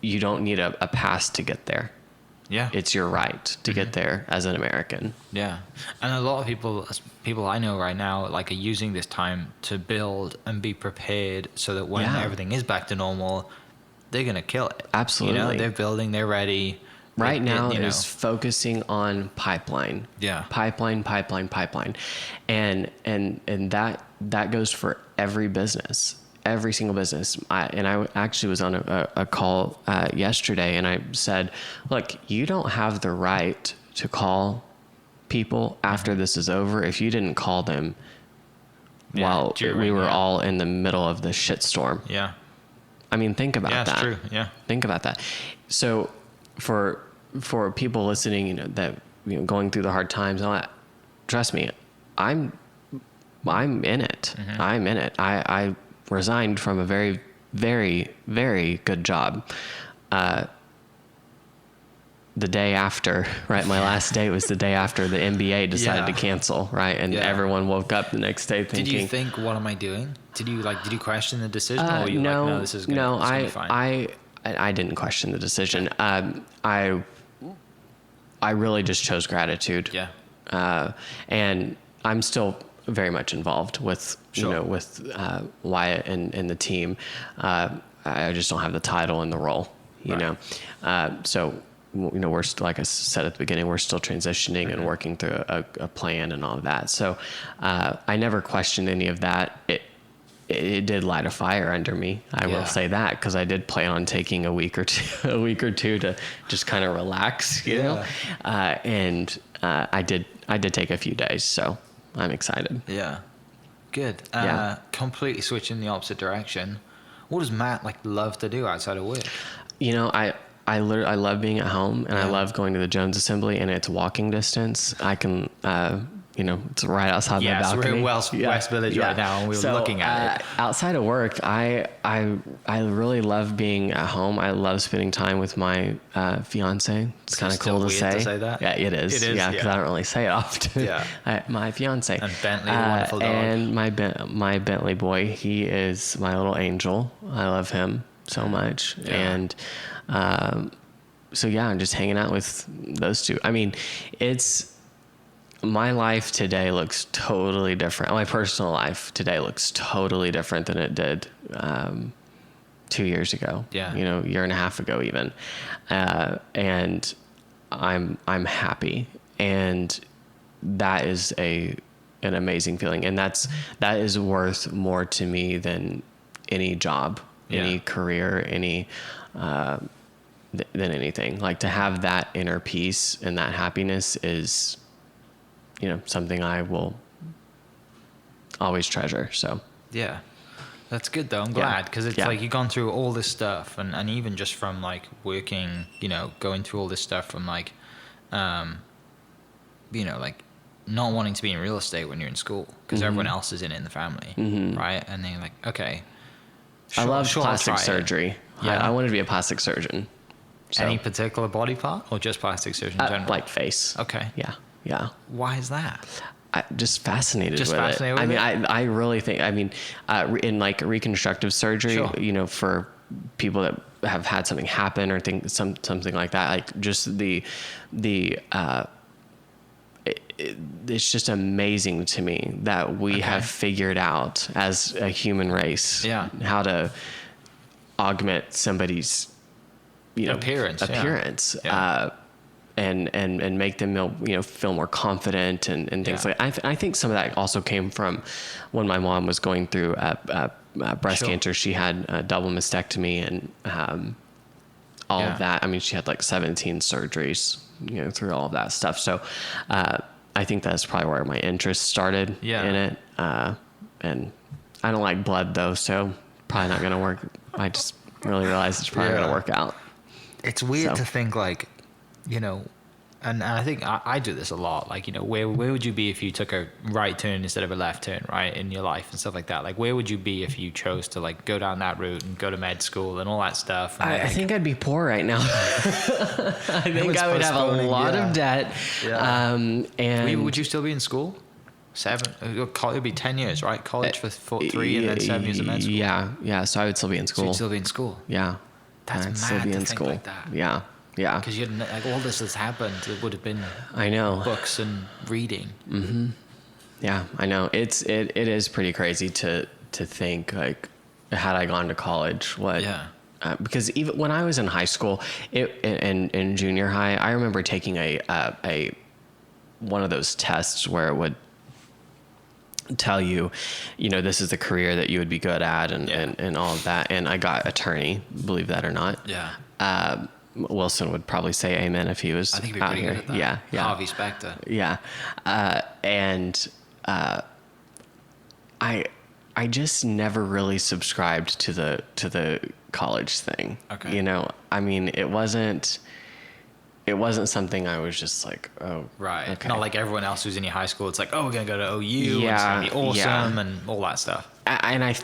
you don't need a pass to get there. Yeah. It's your right to get there as an American. Yeah. And a lot of people I know right now, like, are using this time to build and be prepared so that when everything is back to normal, they're going to kill it. Absolutely. They're building, they're ready. Right now is focusing on pipeline. Yeah. Pipeline. And that goes for every business, every single business. I actually was on a call yesterday, and I said, look, you don't have the right to call people after this is over if you didn't call them while we were all in the middle of the shitstorm. Yeah. I mean, think about that. Yeah, it's true. Yeah. Think about that. So for people listening, that going through the hard times and all that, trust me, I'm in it. I'm in it. I resigned from a very, very, very good job. The day after, right? My last day was the day after the NBA decided to cancel, right? And everyone woke up the next day thinking, did you think, what am I doing? Did you question the decision? Or were you no, this is gonna be fine? I didn't question the decision. I really just chose gratitude. Yeah. And I'm still very much involved with, with Wyatt and the team. I just don't have the title and the role, you know. So, we're still, like I said at the beginning, we're still transitioning and working through a plan and all of that. So I never questioned any of that. It did light a fire under me. I will say that, because I did plan on taking a week or two to just kind of relax, you know. And I did take a few days, so I'm excited. Yeah, good. Completely switching the opposite direction. What does Matt love to do outside of work? I love being at home, and I love going to the Jones Assembly, and it's walking distance. I can. It's right outside my balcony. So we're in West Village right now, and we're looking at it. Outside of work, I really love being at home. I love spending time with my fiance. It's kind of cool to say. That? Yeah, it is. Yeah, because I don't really say it often. Yeah. My fiance. And Bentley, the wonderful dog. And my Bentley boy, he is my little angel. I love him so much. Yeah. And so I'm just hanging out with those two. I mean, my life today looks totally different. My personal life today looks totally different than it did 2 years ago. Yeah. Year and a half ago even. And I'm happy, and that is an amazing feeling, and that is worth more to me than any job, any career, any than anything. Like, to have that inner peace and that happiness is something I will always treasure. So yeah, that's good though. I'm glad, because it's you've gone through all this stuff, and even just from working, going through all this stuff from not wanting to be in real estate when you're in school because everyone else is in it in the family, right? And then you're like, okay. I love I'll plastic try it. surgery. Yeah. I wanted to be a plastic surgeon. So, Any particular body part or just plastic surgeon in general? like face. Okay. Yeah. Why is that? Just fascinated Just with fascinated it. with I really think, in like reconstructive surgery, Sure. For people that have had something happen or something like that, like just it's just amazing to me that we have figured out as a human race how to augment somebody's appearance and make them feel more confident and things like that. I think some of that also came from when my mom was going through breast cancer. She had a double mastectomy and all of that. I mean, she had like 17 surgeries through all of that stuff. So I think that's probably where my interest started in it. And I don't like blood though, so probably not going to work. I just really realized it's probably going to work out. It's weird to think like, and I think I do this a lot. Like, where would you be if you took a right turn instead of a left turn, right, in your life and stuff like that? Like, where would you be if you chose to like go down that route and go to med school and all that stuff? And I think I'd be poor right now. I think I would have a lot of debt. Yeah. And would you still be in school? 7? It would be 10 years, right? College for 3 and then 7 years of med school. Yeah. So I would still be in school. So you'd still be in school. Yeah. That's I'd mad still be to in think school. like that. Yeah. Because you like all this has happened. It would have been. I know. Books and reading. Mm-hmm. Yeah, I know. It is pretty crazy to think like, had I gone to college, what? Yeah. Because even when I was in high school, in junior high, I remember taking a one of those tests where it would tell you, this is the career that you would be good at and all of that. And I got attorney, believe that or not. Yeah. Wilson would probably say amen if he was I think he'd be out pretty here. good at that. Yeah. Harvey Specter. Yeah. I just never really subscribed to the college thing. Okay. I mean, it wasn't something I was just like, oh, right. Okay. Not like everyone else who's in your high school. It's like, oh, we're gonna go to OU. And it's gonna be awesome and all that stuff. And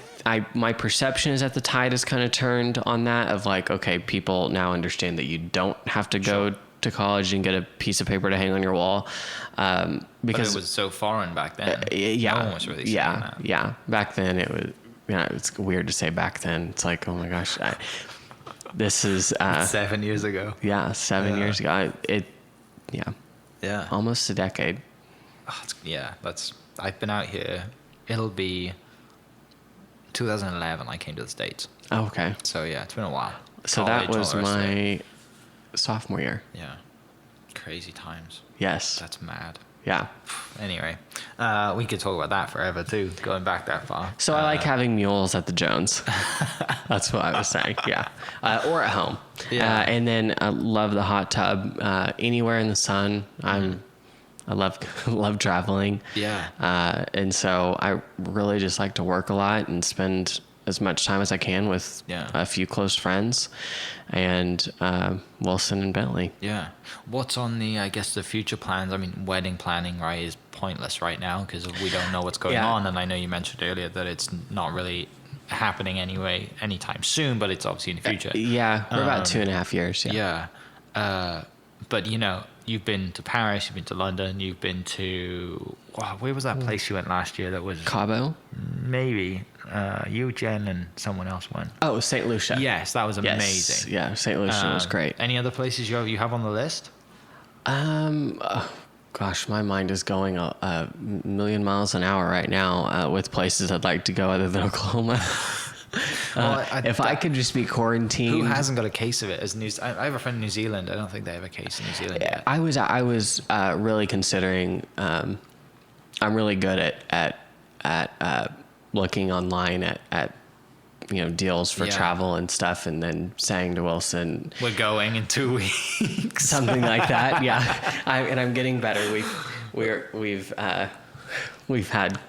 my perception is that the tide has kind of turned on that of like, okay, people now understand that you don't have to go to college and get a piece of paper to hang on your wall. Because but it was so foreign back then. Yeah. No one was really saying that. Yeah. Back then it was, it's weird to say back then. It's like, oh my gosh, this is 7 years ago. Yeah, 7 years ago. Yeah. Almost a decade. Oh, I've been out here. It'll be 2011 I came to the States. Oh, okay. So yeah, it's been a while. So that was my sophomore year. Yeah. Crazy times. Yes. That's mad. Yeah. Anyway, we could talk about that forever too, going back that far. So I like having mules at the Jones. That's what I was saying. Yeah. Or at home. Yeah. And then I love the hot tub. Anywhere in the sun. I love traveling. Yeah. And so I really just like to work a lot and spend as much time as I can with a few close friends and Wilson and Bentley. Yeah. What's on the future plans? I mean, wedding planning, right, is pointless right now because we don't know what's going on. And I know you mentioned earlier that it's not really happening anyway anytime soon, but it's obviously in the future. We're about 2.5 years. Yeah. But you've been to Paris, you've been to London, you've been to where was that place you went last year that was Cabo? Maybe. You, Jen, and someone else went. Oh, St. Lucia. Yes, that was amazing. Yeah, St. Lucia was great. Any other places you have on the list? Gosh, my mind is going a million miles an hour right now with places I'd like to go other than Oklahoma. If I could just be quarantined. Who hasn't got a case of it? I have a friend in New Zealand. I don't think they have a case in New Zealand yet. I was really considering. I'm really good at looking online at deals for travel and stuff, and then saying to Wilson, "We're going in 2 weeks," something like that. Yeah, I'm getting better. We've had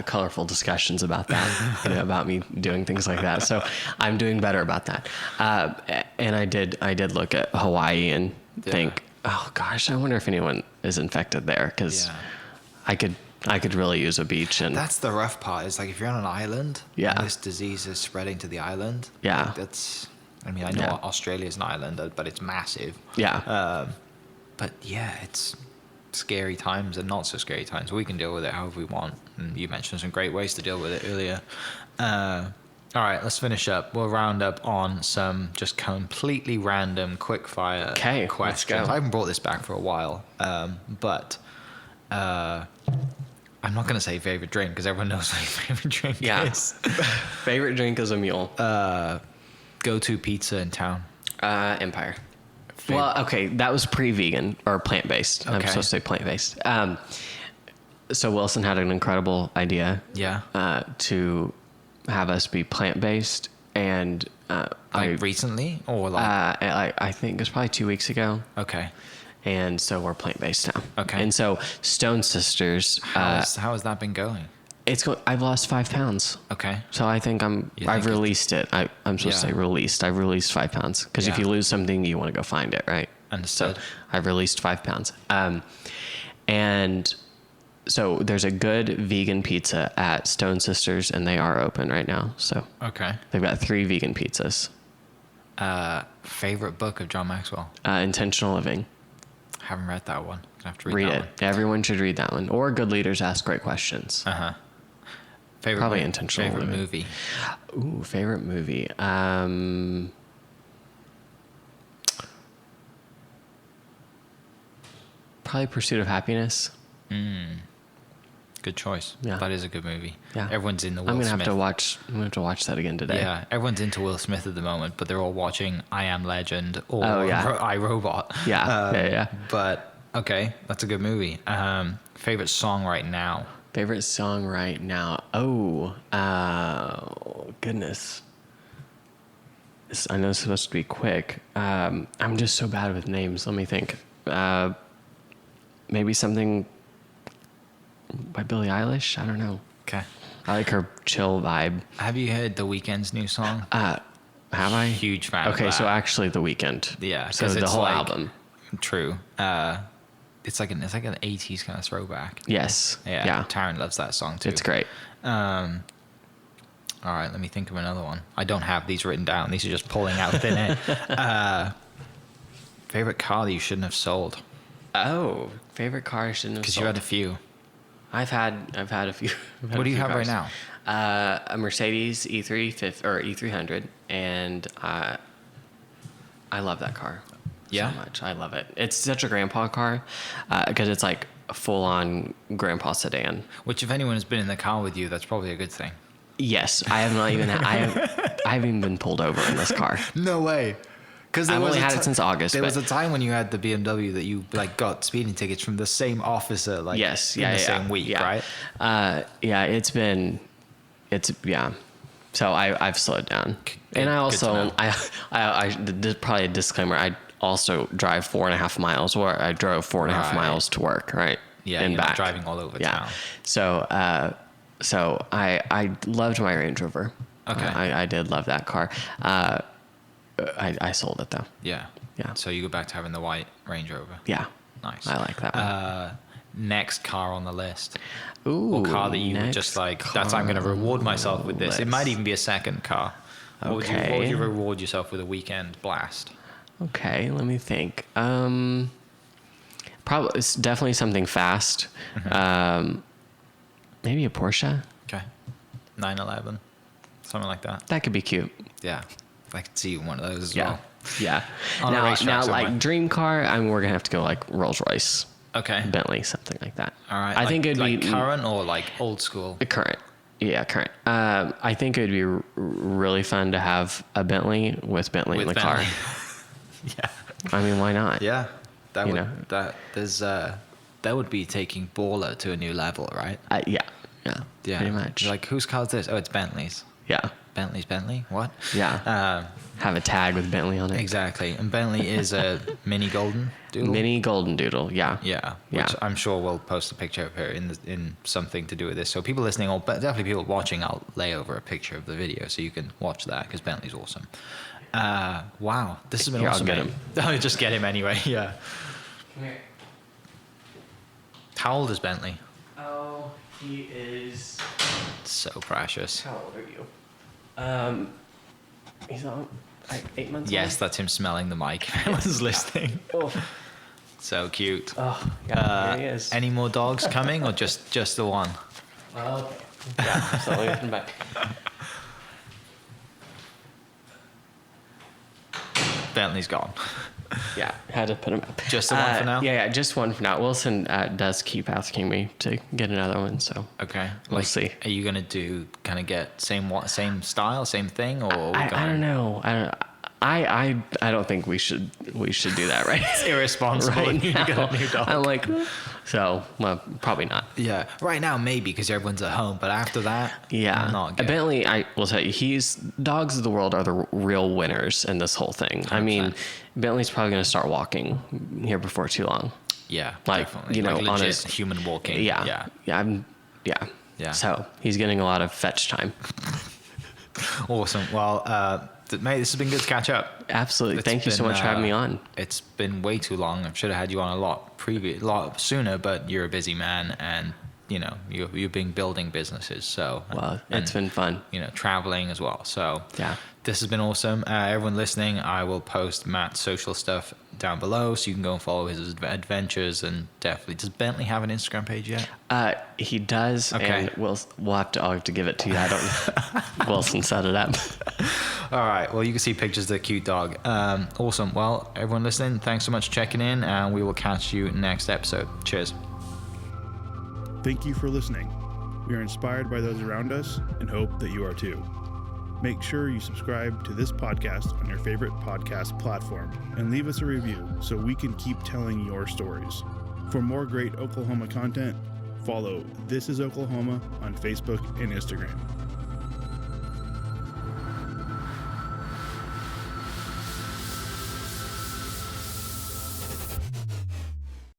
colorful discussions about that, about me doing things like that. So I'm doing better about that. And I did look at Hawaii and think, oh gosh, I wonder if anyone is infected there because I could really use a beach. And That's the rough part. Is like if you're on an island, Yeah. and this disease is spreading to the island. Yeah. like that's. I mean, I know Yeah. Australia's an island, but it's massive. yeah. But yeah, it's scary times and not so scary times. We can deal with it however we want. And you mentioned some great ways to deal with it earlier. All right, let's finish up. We'll round up on some just completely random quick fire Okay, questions. let's go. I haven't brought this back for a while, but I'm not going to say favorite drink because everyone knows what your favorite drink Yeah. is. Favorite drink is a mule. Go-to pizza in town. Empire. Well, okay, that was pre-vegan or plant-based. I'm Okay. supposed to say plant-based. So Wilson had an incredible idea. Yeah. To have us be plant-based, and Recently or like? I think it was probably 2 weeks ago. Okay. And so we're plant-based now. Okay. And so Stone Sisters, How has that been going? I've lost 5 pounds. Okay. So I think You I've think released it. I'm supposed to Yeah. say released. I've released 5 pounds. Because if Yeah. you lose something, you want to go find it, right? Understood. So I've released 5 pounds. And so there's a good vegan pizza at Stone Sisters, and they are open right now. So Okay. they've got 3 vegan pizzas. Favorite book of John Maxwell? Intentional Living. Haven't read that one. I have to read Read that it. Everyone should read that one. Or Good Leaders Ask Great Questions. one. Favorite Probably Intentional favorite Living. movie. Ooh, favorite movie. Probably Pursuit of Happiness. Good choice. Yeah. That is a good movie. Yeah. Everyone's in the Will I'm gonna Smith. have to watch that again today. Yeah, everyone's into Will Smith at the moment, but they're all watching I Am Legend or Oh, yeah. I, Robot. Yeah, yeah. But okay, that's a good movie. Favorite song right now? Favorite song right now. Oh, goodness. I know it's supposed to be quick. I'm just so bad with names. Let me think. Maybe something by Billie Eilish. I don't know. Okay. I like her chill vibe. Have you heard The Weeknd's new song? Have I? Huge fan. Okay, of so that. actually, The Weeknd. Yeah, So 'cause the it's whole like- album. True. It's like an 80s kind of throwback. Yes. Yeah. Yeah. Taryn loves that song too. It's great. All right, let me think of another one. I don't have these written down. These are just pulling out thin air. Favorite car that you shouldn't have sold? Oh, favorite car I shouldn't have Because sold. you had a few. I've had a few. What do you have right now? A Mercedes E300, and I love that car. Yeah? So much. I love it. It's such a grandpa car because it's like a full-on grandpa sedan. Which, if anyone has been in the car with you, that's probably a good thing. Yes, I have not even. I haven't even been pulled over in this car. No way. Because I've only had it since August. There but was a time when you had the BMW that you like got speeding tickets from the same officer, like yes, in yeah, the yeah, same week, yeah. right? Yeah, it's yeah. So I've slowed down, Good- and I good to also know. probably a disclaimer. I also drive 4.5 miles, or I drove 4.5 Right. miles to work, right? Yeah, and you're not back. driving all over Yeah. town. So I loved my Range Rover. Okay. I did love that car. I sold it though. Yeah. Yeah. So you go back to having the white Range Rover. Yeah. Nice. I like that one. Next car on the list. Ooh, Or car that you would just next like, that's I'm going to reward myself with this. It list. might even be a second car. What would Okay. you reward yourself with a weekend blast? Okay, let me think. Probably it's definitely something fast. Maybe a Porsche. Okay. 911. Something like that. That could be cute. Yeah. I could see one of those as Yeah. well. Yeah. On a racetrack Now, somewhere. like dream car, we're gonna have to go like Rolls Royce, Okay. Bentley, something like that. All right. I think it'd like be current or like old school. current. Yeah, current. I think it would be really fun to have a Bentley with Bentley in the car. Yeah. I mean, why not? Yeah. That You would know. that would be taking baller to a new level, right? Yeah. Yeah. Pretty much. You're like, whose car's this? Oh, it's Bentley's. Yeah. Bentley? What? Yeah. Have a tag with Bentley on it. Exactly. And Bentley is a mini golden doodle. Mini golden doodle. Yeah. Yeah, Yeah. which I'm sure we'll post a picture of her in something to do with this. So people listening, or definitely people watching, I'll lay over a picture of the video so you can watch that because Bentley's awesome. Wow, this has been Here, I'll awesome. get mate. I'll just get him anyway. Yeah. How old is Bentley? He is. So precious. How old are you? He's on like 8 months. Yes, old? that's him smelling the mic. Everyone's listening. Oh. So cute. Oh, yeah, here he is. Any more dogs coming, or just the one? Okay. Yeah, so let me come back. Bentley's gone. Yeah, had to put him up. Just the one for now? Yeah, just one for now. Wilson does keep asking me to get another one, so Okay. we'll see. Are you gonna do kind of get same style, same thing, or are we I going- don't know. I don't think we should do that right. It's irresponsible. right You now. get a new dog. I'm like, so well, probably not. Yeah. Right now, maybe because everyone's at home, but after that, Yeah. not good. Bentley, I will tell you, dogs of the world are the real winners in this whole thing. I mean, Bentley's probably going to start walking here before too long. Yeah, Like, definitely. you know, like on legit his human walking. Yeah. Yeah. So he's getting a lot of fetch time. Awesome. Well, mate, this has been good to catch up. Absolutely. It's Thank you so been, much for having me on. It's been way too long. I should have had you on a lot sooner, but you're a busy man, and you know you've been building businesses. So Well, it's been fun. You know, traveling as well. So Yeah. this has been awesome. Everyone listening, I will post Matt's social stuff down below, so you can go and follow his adventures. And definitely, does Bentley have an Instagram page yet? He does, Okay. and I'll have to give it to you. I don't. Wilson set it up. All right. Well, you can see pictures of the cute dog. Awesome. Well, everyone listening, thanks so much for checking in, and we will catch you next episode. Cheers. Thank you for listening. We are inspired by those around us and hope that you are too. Make sure you subscribe to this podcast on your favorite podcast platform and leave us a review so we can keep telling your stories. For more great Oklahoma content, follow This is Oklahoma on Facebook and Instagram.